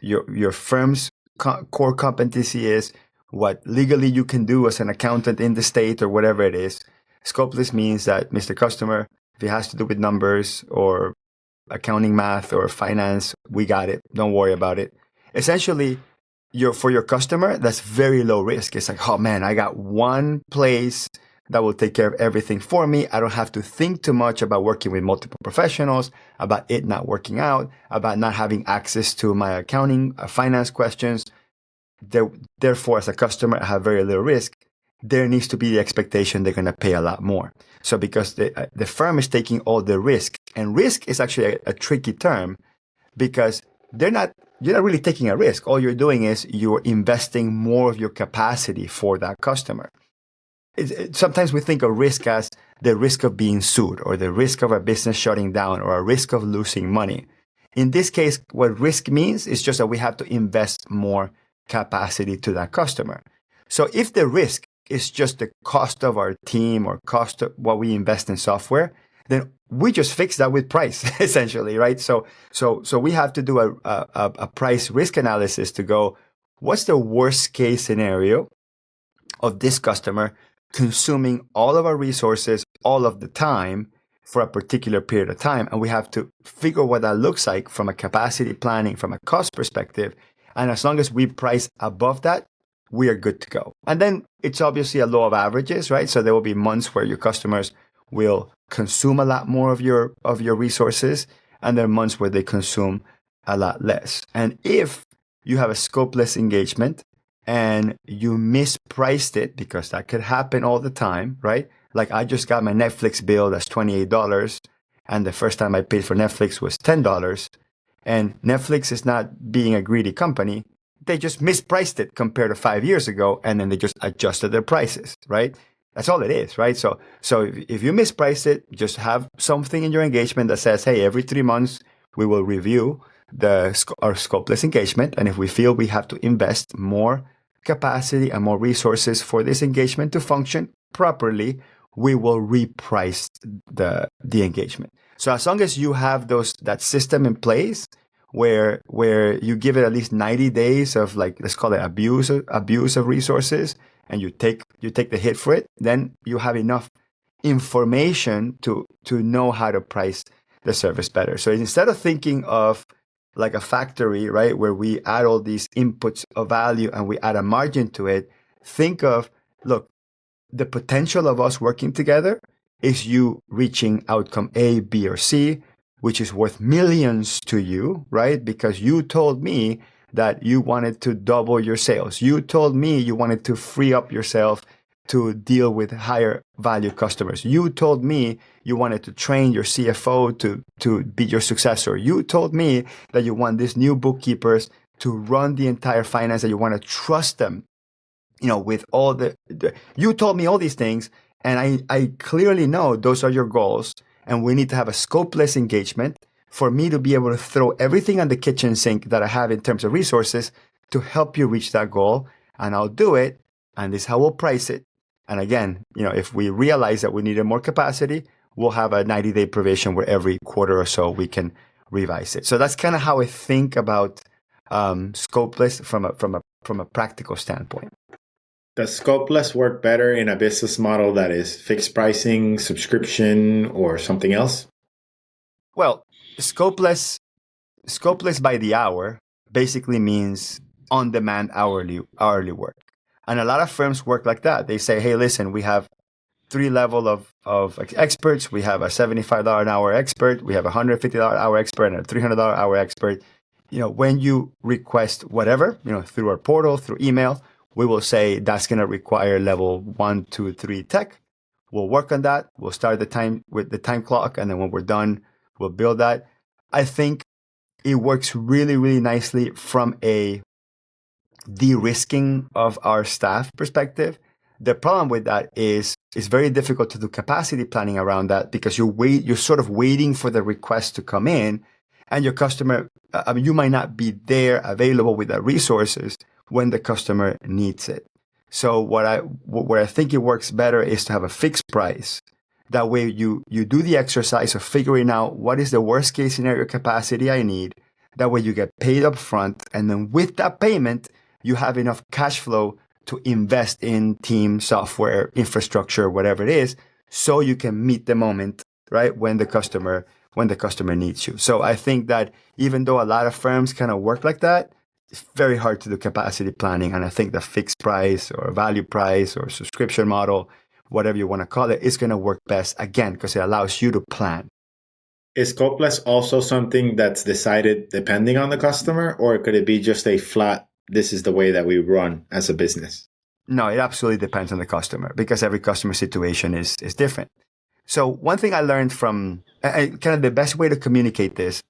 your firm's core competency is, what legally you can do as an accountant in the state or whatever it is. Scopeless means that, Mr. Customer, if it has to do with numbers or accounting, math, or finance, we got it. Don't worry about it. Essentially, for your customer, that's very low risk. It's like, oh man, I got one place that will take care of everything for me. I don't have to think too much about working with multiple professionals, about it not working out, about not having access to my accounting, finance questions. Therefore, as a customer, I have very little risk. There needs to be the expectation they're going to pay a lot more. So because the firm is taking all the risk, and risk is actually a tricky term because you're not really taking a risk. All you're doing is you're investing more of your capacity for that customer. Sometimes we think of risk as the risk of being sued or the risk of a business shutting down or a risk of losing money. In this case, what risk means is just that we have to invest more capacity to that customer. So if the risk is just the cost of our team or cost of what we invest in software, then we just fix that with price, essentially, right? So we have to do a price risk analysis to go, what's the worst case scenario of this customer consuming all of our resources all of the time for a particular period of time? And we have to figure what that looks like from a capacity planning, from a cost perspective. And as long as we price above that, we are good to go. And then it's obviously a law of averages, right? So there will be months where your customers will consume a lot more of your resources, and there are months where they consume a lot less. And if you have a scopeless engagement and you mispriced it, because that could happen all the time, right? Like I just got my Netflix bill that's $28, and the first time I paid for Netflix was $10. And Netflix is not being a greedy company. They just mispriced it compared to 5 years ago, and then they just adjusted their prices, right? That's all it is, right? So if you misprice it, just have something in your engagement that says, hey, every 3 months we will review our scopeless engagement, and if we feel we have to invest more capacity and more resources for this engagement to function properly, we will reprice the engagement. So as long as you have that system in place where you give it at least 90 days of, like, let's call it abuse of resources, and you take the hit for it, then you have enough information to know how to price the service better. So instead of thinking of like a factory, right, where we add all these inputs of value and we add a margin to it, think of, look, the potential of us working together is you reaching outcome A, B, or C, which is worth millions to you, right? Because you told me that you wanted to double your sales. You told me you wanted to free up yourself to deal with higher value customers. You told me you wanted to train your CFO to be your successor. You told me that you want these new bookkeepers to run the entire finance, that you want to trust them, with all you told me all these things, and I clearly know those are your goals, and we need to have a scopeless engagement for me to be able to throw everything on the kitchen sink that I have in terms of resources to help you reach that goal, and I'll do it, and this is how we'll price it. And again, if we realize that we needed more capacity, we'll have a 90-day provision where every quarter or so we can revise it. So that's kind of how I think about scopeless from a practical standpoint. Does Scopeless work better in a business model that is fixed pricing, subscription, or something else? Well, Scopeless by the hour basically means on-demand hourly work. And a lot of firms work like that. They say, hey, listen, we have 3 levels of experts. We have a $75 an hour expert. We have a $150 an hour expert and a $300 an hour expert. When you request whatever, through our portal, through email, we will say that's going to require level 1, 2, 3 tech. We'll work on that. We'll start the time with the time clock. And then when we're done, we'll build that. I think it works really, really nicely from a de-risking of our staff perspective. The problem with that is it's very difficult to do capacity planning around that because you're sort of waiting for the request to come in, and your customer, you might not be there available with the resources when the customer needs it. So what I think it works better is to have a fixed price. That way you do the exercise of figuring out what is the worst case scenario capacity I need. That way you get paid up front, and then with that payment, you have enough cash flow to invest in team, software, infrastructure, whatever it is, so you can meet the moment, right, when the customer needs you. So I think that even though a lot of firms kind of work like that, it's very hard to do capacity planning. And I think the fixed price or value price or subscription model, whatever you want to call it, is going to work best, again, because it allows you to plan. Is Scopeless also something that's decided depending on the customer, or could it be just a flat, this is the way that we run as a business? No, it absolutely depends on the customer because every customer situation is different. So one thing I learned from kind of the best way to communicate this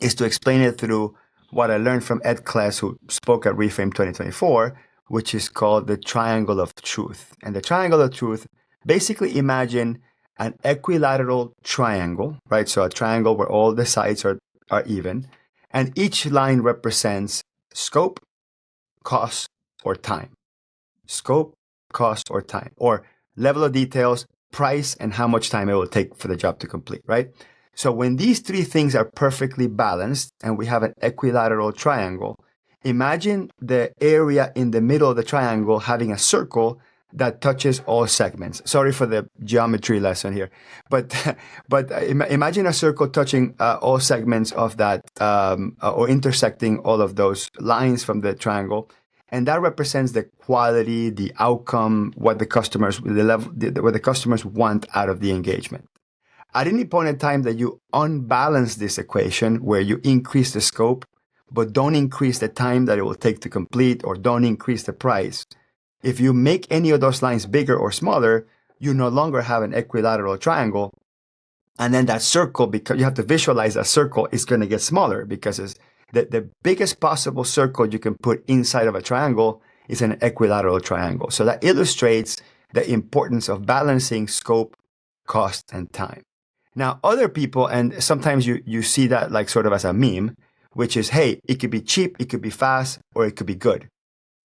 is to explain it through what I learned from Ed Kless, who spoke at REFRAME 2024, which is called the triangle of truth. And the triangle of truth, basically imagine an equilateral triangle, right? So a triangle where all the sides are even, and each line represents scope, cost, or time. Scope, cost, or time, or level of details, price, and how much time it will take for the job to complete, right? So when these 3 things are perfectly balanced and we have an equilateral triangle, imagine the area in the middle of the triangle having a circle that touches all segments. Sorry for the geometry lesson here, but imagine a circle touching all segments of that, or intersecting all of those lines from the triangle, and that represents the quality, the outcome, what the customers want out of the engagement. At any point in time that you unbalance this equation, where you increase the scope but don't increase the time that it will take to complete, or don't increase the price, if you make any of those lines bigger or smaller, you no longer have an equilateral triangle. And then that circle, because you have to visualize that circle, is going to get smaller because it's the biggest possible circle you can put inside of a triangle is an equilateral triangle. So that illustrates the importance of balancing scope, cost, and time. Now, other people, and sometimes you see that like sort of as a meme, which is, hey, it could be cheap, it could be fast, or it could be good,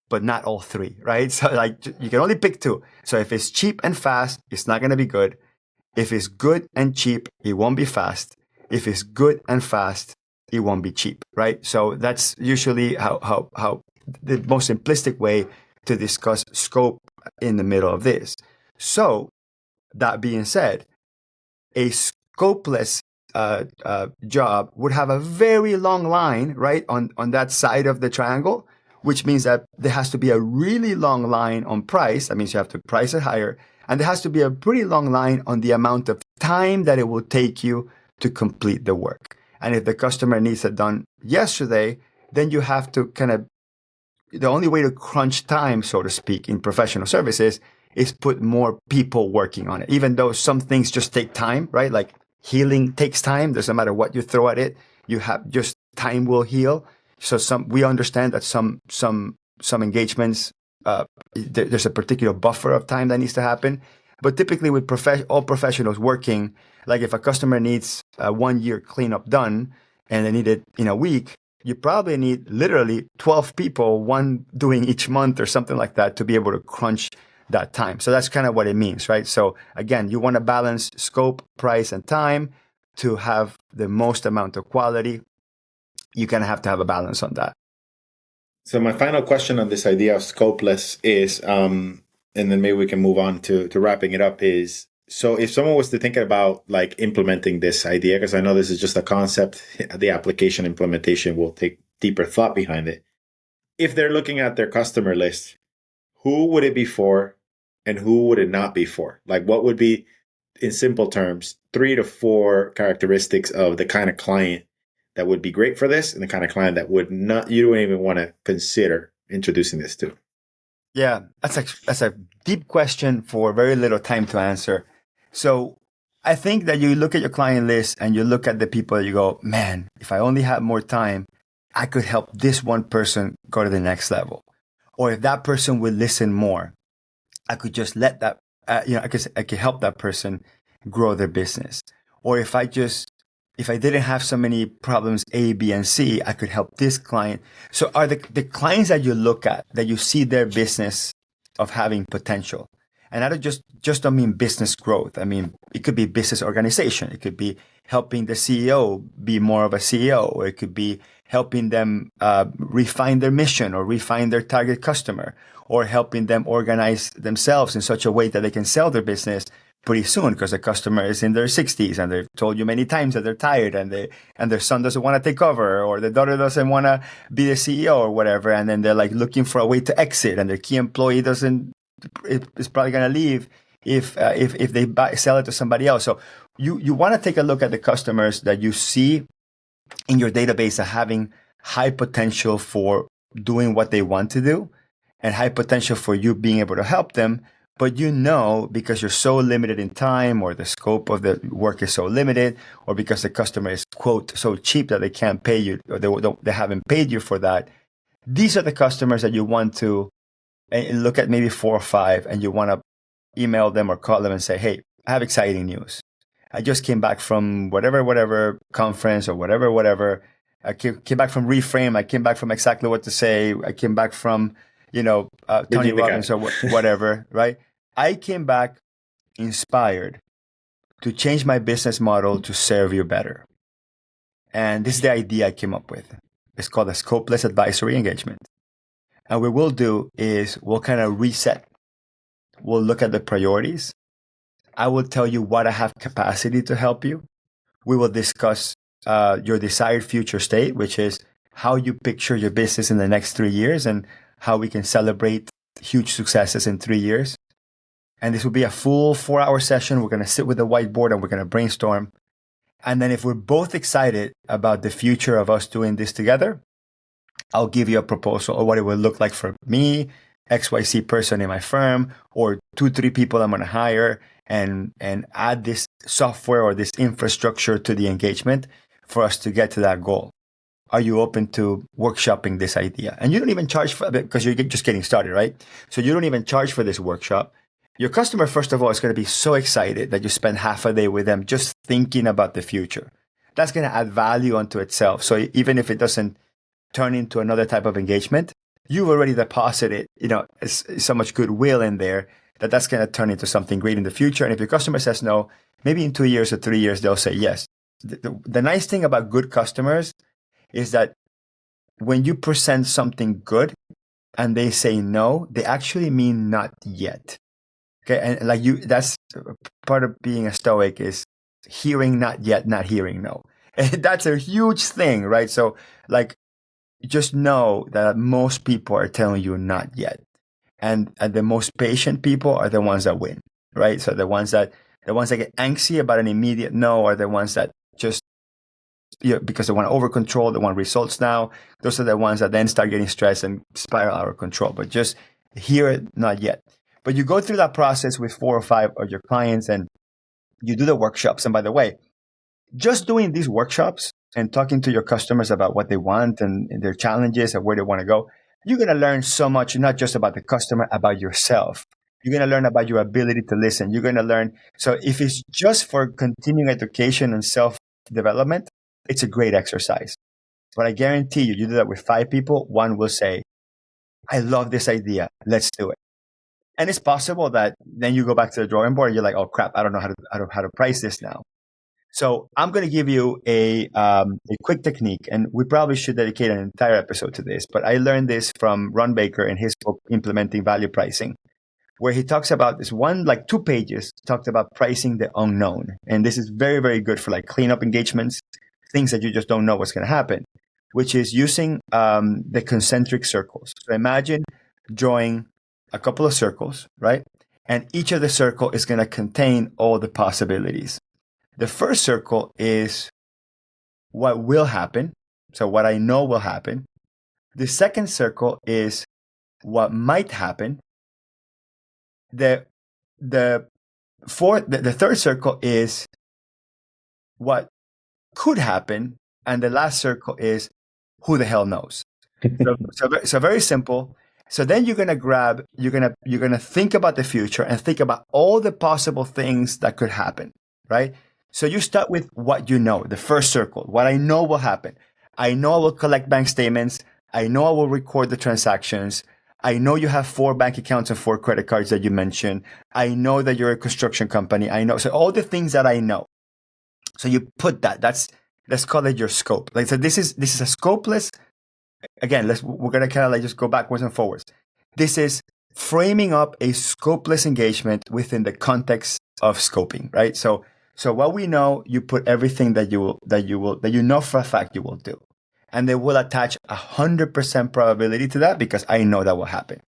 but not all 3, right? So like you can only pick 2. So if it's cheap and fast, it's not going to be good. If it's good and cheap, it won't be fast. If it's good and fast, it won't be cheap, right? So that's usually how the most simplistic way to discuss scope in the middle of this. So that being said, a scopeless job would have a very long line, right, on that side of the triangle, which means that there has to be a really long line on price. That means you have to price it higher. And there has to be a pretty long line on the amount of time that it will take you to complete the work. And if the customer needs it done yesterday, then you have to the only way to crunch time, so to speak, in professional services is put more people working on it, even though some things just take time, right? Like healing takes time. Doesn't matter what you throw at it. You have just time will heal. So we understand that some engagements, there's a particular buffer of time that needs to happen. But typically with all professionals working, like if a customer needs a 1 year cleanup done and they need it in a week, you probably need literally 12 people, one doing each month or something like that, to be able to crunch that time. So that's kind of what it means, right? So again, you want to balance scope, price, and time to have the most amount of quality. You kind of have to have a balance on that. So my final question on this idea of scopeless is, and then maybe we can move on to wrapping it up, is, so if someone was to think about like implementing this idea, because I know this is just a concept, the application implementation will take deeper thought behind it. If they're looking at their customer list, who would it be for and who would it not be for? Like what would be, in simple terms, 3 to 4 characteristics of the kind of client that would be great for this and the kind of client that would not, you don't even want to consider introducing this to? Yeah, that's a deep question for very little time to answer. So I think that you look at your client list and you look at the people and you go, man, if I only had more time, I could help this one person go to the next level. Or if that person would listen more, I could just let that, I could help that person grow their business. Or if I didn't have so many problems A, B, and C, I could help this client. So are the clients that you look at, that you see their business of having potential. And I don't mean business growth. I mean, it could be business organization. It could be helping the CEO be more of a CEO, or it could be helping them refine their mission or refine their target customer, or helping them organize themselves in such a way that they can sell their business pretty soon because the customer is in their 60s and they've told you many times that they're tired and their son doesn't want to take over, or their daughter doesn't want to be the CEO or whatever, and then they're like looking for a way to exit, and their key employee is probably going to leave if they sell it to somebody else. So you want to take a look at the customers that you see in your database of having high potential for doing what they want to do and high potential for you being able to help them. But because you're so limited in time, or the scope of the work is so limited, or because the customer is, quote, so cheap that they can't pay you, or they haven't paid you for that, these are the customers that you want to look at, maybe 4 or 5, and you want to email them or call them and say, hey, I have exciting news. I just came back from whatever conference or whatever. I came back from REFRAME. I came back from Exactly What to Say. I came back from, Tony Robbins or whatever, right? I came back inspired to change my business model to serve you better. And this is the idea I came up with. It's called a Scopeless Advisory Engagement. And what we'll do is we'll kind of reset. We'll look at the priorities. I will tell you what I have capacity to help you. We will discuss your desired future state, which is how you picture your business in the next 3 years and how we can celebrate huge successes in 3 years. And this will be a full 4-hour session. We're going to sit with the whiteboard and we're going to brainstorm. And then if we're both excited about the future of us doing this together, I'll give you a proposal of what it will look like for me, XYZ person in my firm, or 2-3 people I'm going to hire, and add this software or this infrastructure to the engagement for us to get to that goal. Are you open to workshopping this idea? And you don't even charge for it because you're just getting started, right? So you don't even charge for this workshop. Your customer, first of all, is going to be so excited that you spend half a day with them just thinking about the future. That's going to add value unto itself. So even if it doesn't turn into another type of engagement, you've already deposited, so much goodwill in there that's going to turn into something great in the future. And if your customer says no, maybe in 2 years or 3 years, they'll say yes. The nice thing about good customers is that when you present something good and they say no, they actually mean not yet. Okay. And that's part of being a Stoic, is hearing not yet, not hearing no. And that's a huge thing, right? So just know that most people are telling you not yet. And the most patient people are the ones that win, right? So the ones that get antsy about an immediate no are the ones that just, because they want to over control, they want results now. Those are the ones that then start getting stressed and spiral out of control. But just hear it not yet. But you go through that process with 4 or 5 of your clients and you do the workshops. And by the way, just doing these workshops and talking to your customers about what they want and their challenges and where they want to go, you're going to learn so much, not just about the customer, about yourself. You're going to learn about your ability to listen. You're going to learn. So if it's just for continuing education and self-development, it's a great exercise. But I guarantee you, you do that with 5 people, one will say, I love this idea. Let's do it. And it's possible that then you go back to the drawing board and you're like, oh crap, I don't know how to price this now. So I'm going to give you a quick technique, and we probably should dedicate an entire episode to this, but I learned this from Ron Baker in his book, Implementing Value Pricing, where he talks about this one, like 2 pages, talked about pricing the unknown. And this is very, very good for like cleanup engagements, things that you just don't know what's going to happen, which is using the concentric circles. So imagine drawing a couple of circles, right? And each of the circle is going to contain all the possibilities. The first circle is what will happen. So what I know will happen. The second circle is what might happen. The third circle is what could happen. And the last circle is who the hell knows. So very simple. So then you're gonna think about the future and think about all the possible things that could happen, right? So you start with what you know, the first circle, what I know will happen. I know I will collect bank statements. I know I will record the transactions. I know you have 4 bank accounts and 4 credit cards that you mentioned. I know that you're a construction company. I know. So all the things that I know. So you put that. Let's call it your scope. Like so, this is a scopeless. Again, we're gonna kind of like just go backwards and forwards. This is framing up a scopeless engagement within the context of scoping, right? So what we know, you put everything that you know for a fact you will do, and they will attach 100% probability to that because I know that will happen.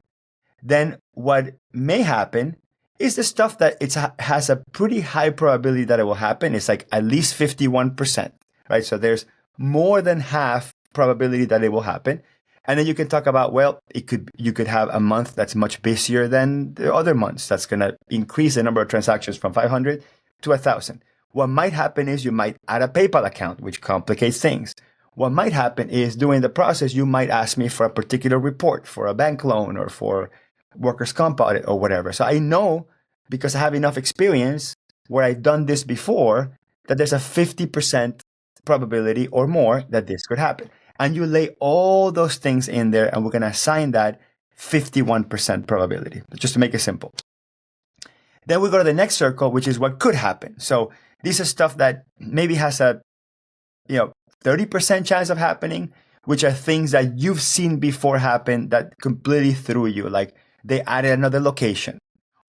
Then what may happen is the stuff that has a pretty high probability that it will happen. It's like at least 51%, right? So there's more than half probability that it will happen. And then you can talk about, well, you could have a month that's much busier than the other months. That's going to increase the number of transactions from 500 to 1,000. What might happen is you might add a PayPal account, which complicates things. What might happen is during the process, you might ask me for a particular report for a bank loan or for workers' comp audit or whatever. So I know, because I have enough experience where I've done this before, that there's a 50% probability or more that this could happen. And you lay all those things in there, and we're going to assign that 51% probability, just to make it simple. Then we go to the next circle, which is what could happen. So this is stuff that maybe has a 30% chance of happening, which are things that you've seen before happen that completely threw you. Like they added another location,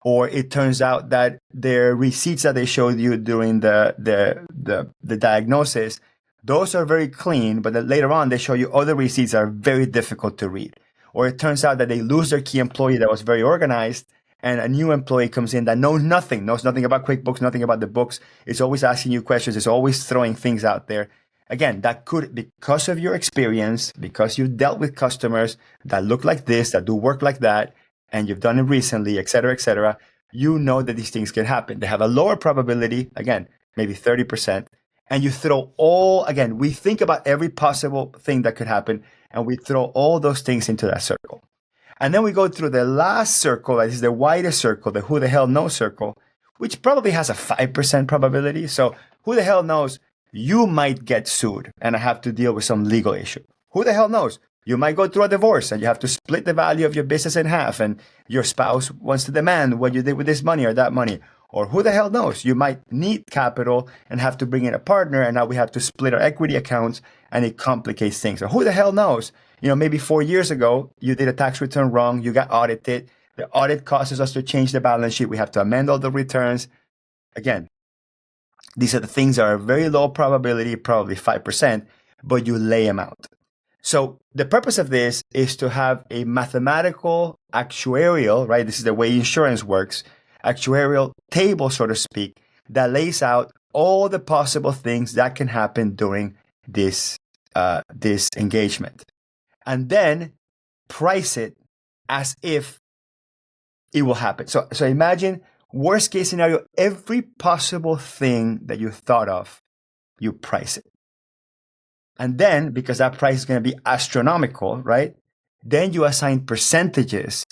or it turns out that their receipts that they showed you during the diagnosis, those are very clean, but then later on they show you other receipts that are very difficult to read. Or it turns out that they lose their key employee that was very organized, and a new employee comes in that knows nothing about QuickBooks, nothing about the books. It's always asking you questions. It's always throwing things out there. Again, that could, because of your experience, because you've dealt with customers that look like this, that do work like that, and you've done it recently, et cetera, you know that these things can happen. They have a lower probability, again, maybe 30%. And you throw we think about every possible thing that could happen, and we throw all those things into that circle. And then we go through the last circle, that is the widest circle, the who the hell knows circle, which probably has a 5% probability. So who the hell knows? You might get sued and have to deal with some legal issue. Who the hell knows? You might go through a divorce and you have to split the value of your business in half, and your spouse wants to demand what you did with this money or that money. Or who the hell knows? You might need capital and have to bring in a partner, and now we have to split our equity accounts, and it complicates things. Or who the hell knows? Maybe 4 years ago, you did a tax return wrong, you got audited. The audit causes us to change the balance sheet. We have to amend all the returns. Again, these are the things that are very low probability, probably 5%, but you lay them out. So the purpose of this is to have a mathematical actuarial, right? This is the way insurance works, actuarial table, so to speak, that lays out all the possible things that can happen during this engagement. And then price it as if it will happen. So imagine worst case scenario, every possible thing that you thought of, you price it. And then because that price is going to be astronomical, right? Then you assign percentages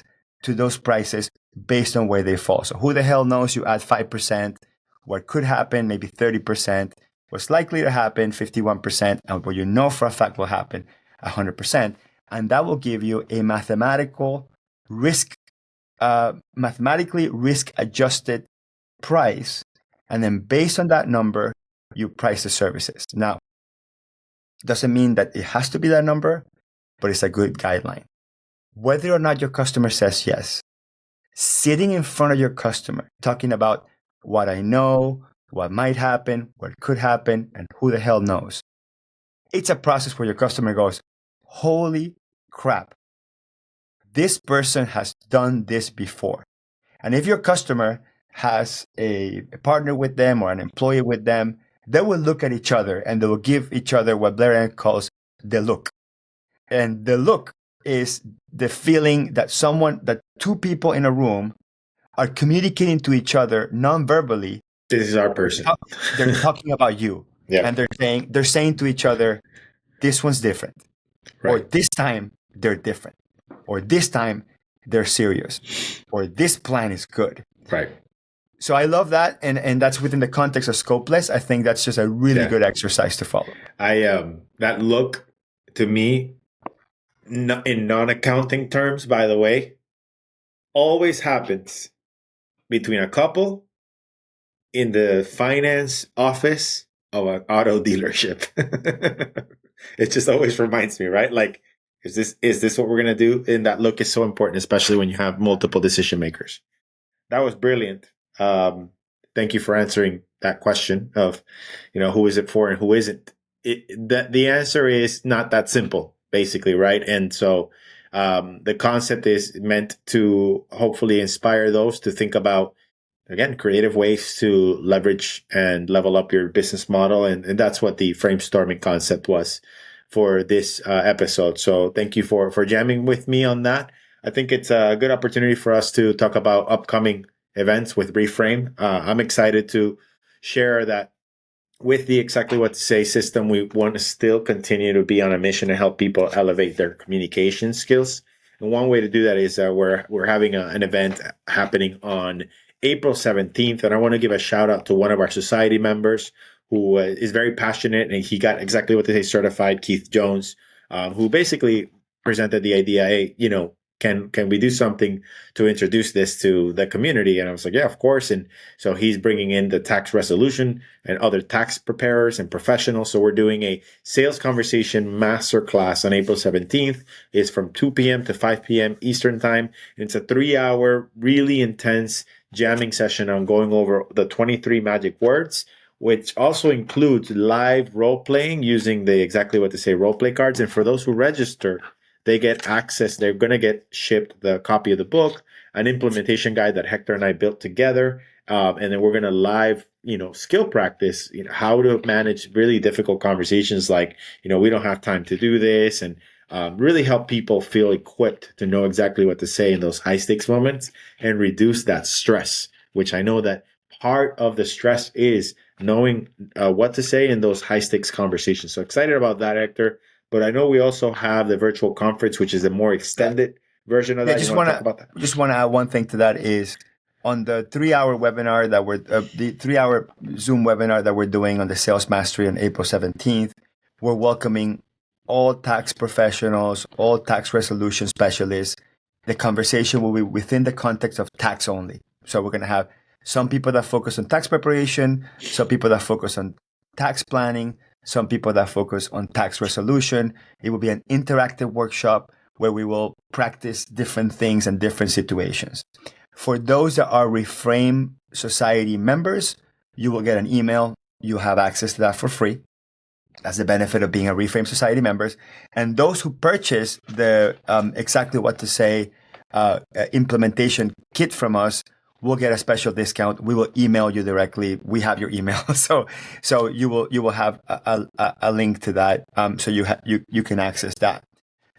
to those prices based on where they fall. So who the hell knows? You add 5%, what could happen, maybe 30%, what's likely to happen, 51%, and what you know for a fact will happen, 100%. And that will give you a mathematically risk adjusted price. And then based on that number, you price the services. Now, doesn't mean that it has to be that number, but it's a good guideline. Whether or not your customer says yes, sitting in front of your customer, talking about what I know, what might happen, what could happen, and who the hell knows. It's a process where your customer goes, holy crap, this person has done this before. And if your customer has a partner with them or an employee with them, they will look at each other and they will give each other what Blair calls the look. And the look is the feeling that two people in a room are communicating to each other non-verbally. This is our person. They're talking about you. Yeah. And they're saying to each other, this one's different. Right. Or this time they're different. Or this time they're serious. Or this plan is good. Right. So I love that, and that's within the context of Scopeless. I think that's just a really good exercise to follow. That look, to me, in non-accounting terms, by the way, always happens between a couple in the finance office of an auto dealership. It just always reminds me, right? Like, is this what we're gonna do? And that look is so important, especially when you have multiple decision makers. That was brilliant. Thank you for answering that question of, who is it for and who isn't. The answer is not that simple, basically, right? And so the concept is meant to hopefully inspire those to think about, again, creative ways to leverage and level up your business model. And that's what the Framestorming concept was for this episode. So thank you for jamming with me on that. I think it's a good opportunity for us to talk about upcoming events with REFRAME. I'm excited to share that with the Exactly What to Say system. We want to still continue to be on a mission to help people elevate their communication skills. And one way to do that is we're having an event happening on April 17th. And I want to give a shout out to one of our society members who is very passionate, and he got Exactly What to Say certified, Keith Jones, who basically presented the idea, hey, can we do something to introduce this to the community? And I was like, yeah, of course. And so he's bringing in the tax resolution and other tax preparers and professionals. So we're doing a sales conversation masterclass on April 17th. It's from 2 p.m. to 5 p.m. Eastern time. And it's a 3-hour, really intense jamming session on going over the 23 magic words, which also includes live role playing using the Exactly What to Say role play cards. And for those who register, they get access. They're going to get shipped the copy of the book, an implementation guide that Hector and I built together. And then we're going to live, skill practice, how to manage really difficult conversations like, we don't have time to do this, and really help people feel equipped to know exactly what to say in those high stakes moments and reduce that stress, which I know that part of the stress is knowing what to say in those high stakes conversations. So excited about that, Hector. But I know we also have the virtual conference, which is a more extended version of that. Just want to add one thing to that is on the 3-hour webinar the 3-hour Zoom webinar that we're doing on the sales mastery on April 17th, we're welcoming all tax professionals, all tax resolution specialists. The conversation will be within the context of tax only. So we're going to have some people that focus on tax preparation, some people that focus on tax planning, some people that focus on tax resolution. It will be an interactive workshop where we will practice different things and different situations. For those that are REFRAME Society members, you will get an email. You have access to that for free. That's the benefit of being a REFRAME Society members. And those who purchase the Exactly What to Say implementation kit from us will get a special discount. We will email you directly. We have your email, so you will have a link to that. So you can access that.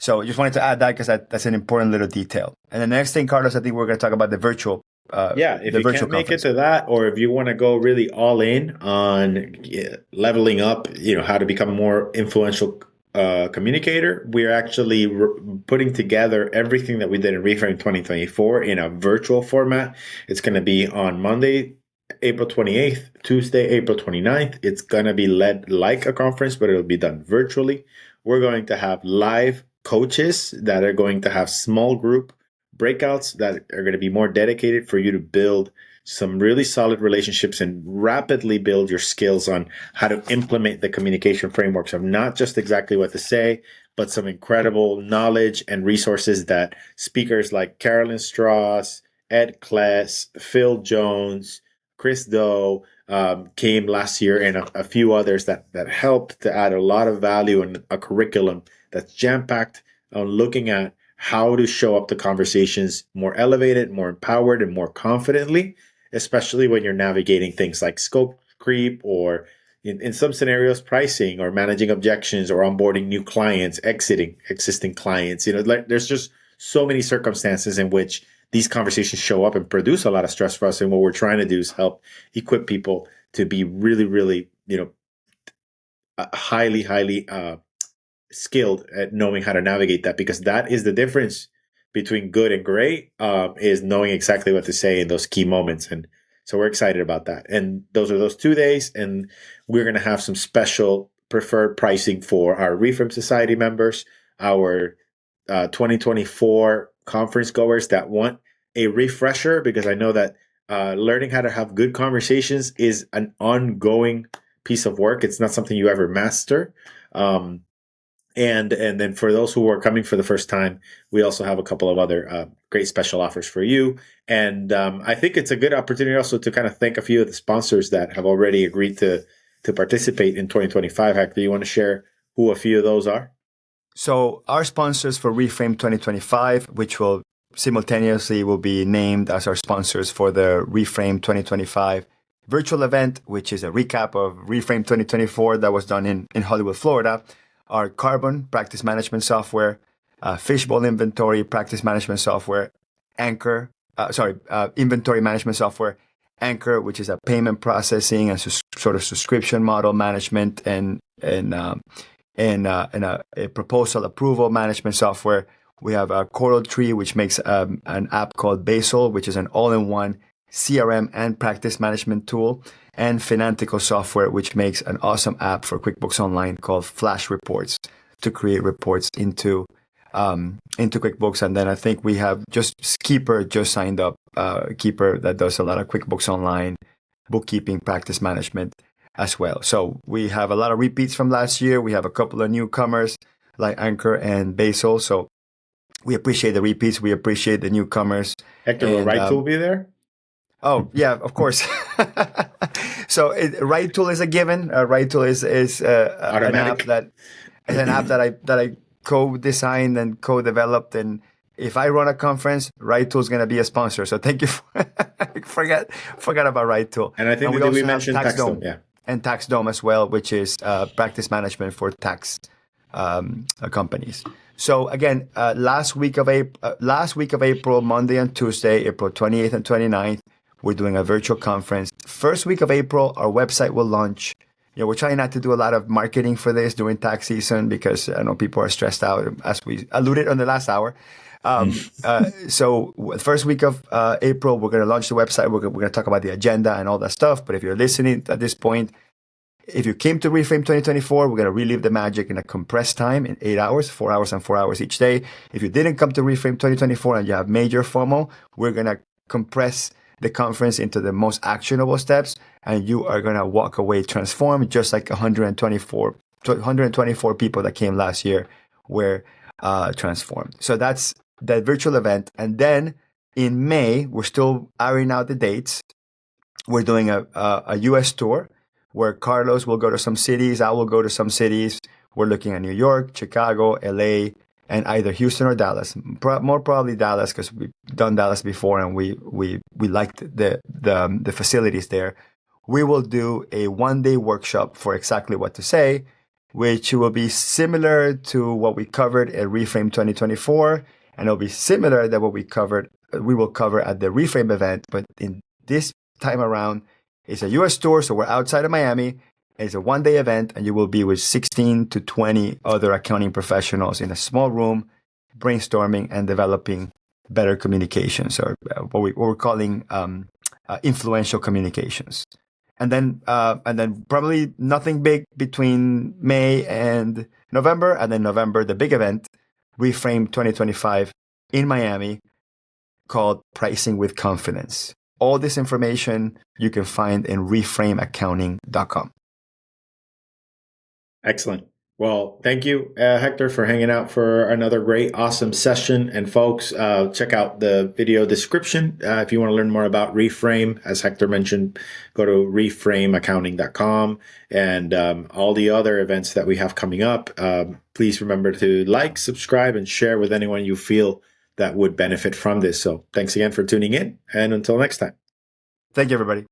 So I just wanted to add that because that's an important little detail. And the next thing, Carlos, I think we're going to talk about the virtual. If you can't make it to that, or if you want to go really all in on leveling up, how to become a more influential communicator, we're actually putting together everything that we did in Reframe 2024 in a virtual format. It's going to be on Monday, April 28th, Tuesday, April 29th. It's going to be led like a conference, but it'll be done virtually. We're going to have live coaches that are going to have small group breakouts that are going to be more dedicated for you to build some really solid relationships and rapidly build your skills on how to implement the communication frameworks of not just exactly what to say, but some incredible knowledge and resources that speakers like Carolyn Strauss, Ed Kless, Phil Jones, Chris Doe came last year, and a few others that helped to add a lot of value in a curriculum that's jam-packed on looking at how to show up to conversations more elevated, more empowered, and more confidently, especially when you're navigating things like scope creep or in some scenarios, pricing or managing objections or onboarding new clients, exiting existing clients. There's just so many circumstances in which these conversations show up and produce a lot of stress for us. And what we're trying to do is help equip people to be really, really, highly, highly skilled at knowing how to navigate that, because that is the difference between good and great, is knowing exactly what to say in those key moments. And so we're excited about that. And those 2 days, and we're going to have some special preferred pricing for our Reframe Society members, our 2024 conference goers that want a refresher, because I know that learning how to have good conversations is an ongoing piece of work. It's not something you ever master. And then for those who are coming for the first time, we also have a couple of other great special offers for you. And I think it's a good opportunity also to kind of thank a few of the sponsors that have already agreed to participate in 2025. Hector, you want to share who a few of those are? So our sponsors for Reframe 2025, which will simultaneously will be named as our sponsors for the Reframe 2025 virtual event, which is a recap of Reframe 2024 that was done in Hollywood, Florida, are Carbon practice management software, Fishbowl inventory practice management software, Anchor, inventory management software, Anchor, which is a payment processing and sort of subscription model management, and a proposal approval management software. We have a Coral Tree, which makes an app called Basil, which is an all-in-one CRM and practice management tool, and Finantical software, which makes an awesome app for QuickBooks Online called Flash Reports to create reports into QuickBooks. And then I think we have Keeper just signed up, Keeper that does a lot of QuickBooks Online bookkeeping practice management as well. So we have a lot of repeats from last year. We have a couple of newcomers like Anchor and Basil. So we appreciate the repeats. We appreciate the newcomers. Hector, will Right Tool be there? Oh, yeah, of course. So Right Tool is a given. Right Tool is an app that I co-designed and co-developed. And if I run a conference, Right Tool is going to be a sponsor. So thank you. Forget about Right Tool. And I think we mentioned TaxDome. Yeah. And TaxDome as well, which is practice management for tax companies. So again, last week of April, Monday and Tuesday, April 28th and 29th, we're doing a virtual conference. First week of April, our website will launch. We're trying not to do a lot of marketing for this during tax season because I know people are stressed out, as we alluded on the last hour. So first week of April, we're going to launch the website. We're going to talk about the agenda and all that stuff. But if you're listening at this point, if you came to Reframe 2024, we're going to relive the magic in a compressed time in 8 hours, 4 hours and 4 hours each day. If you didn't come to Reframe 2024 and you have major FOMO, we're going to compress the conference into the most actionable steps, and you are going to walk away transformed, just like 124 people that came last year were transformed. So that's the virtual event. And then in May, we're still ironing out the dates. We're doing a US tour where Carlos will go to some cities. I will go to some cities. We're looking at New York, Chicago, LA, and either Houston or Dallas. More probably Dallas, because we've done Dallas before and we liked the facilities there. We will do a one-day workshop for exactly what to say. which will be similar to what we covered at Reframe 2024, and it'll be similar to what we will cover at the Reframe event. But in this time around, it's a US tour, so we're outside of Miami. It's a one-day event, and you will be with 16 to 20 other accounting professionals in a small room, brainstorming and developing better communications, or what we're calling influential communications. And then probably nothing big between May and November, and then November, the big event, Reframe 2025 in Miami, called Pricing with Confidence. All this information you can find in reframeaccounting.com. Excellent. Well, thank you, Hector, for hanging out for another great, awesome session. And folks, check out the video description. If you want to learn more about Reframe, as Hector mentioned, go to reframeaccounting.com, and all the other events that we have coming up. Please remember to like, subscribe, and share with anyone you feel that would benefit from this. So thanks again for tuning in, and until next time. Thank you, everybody.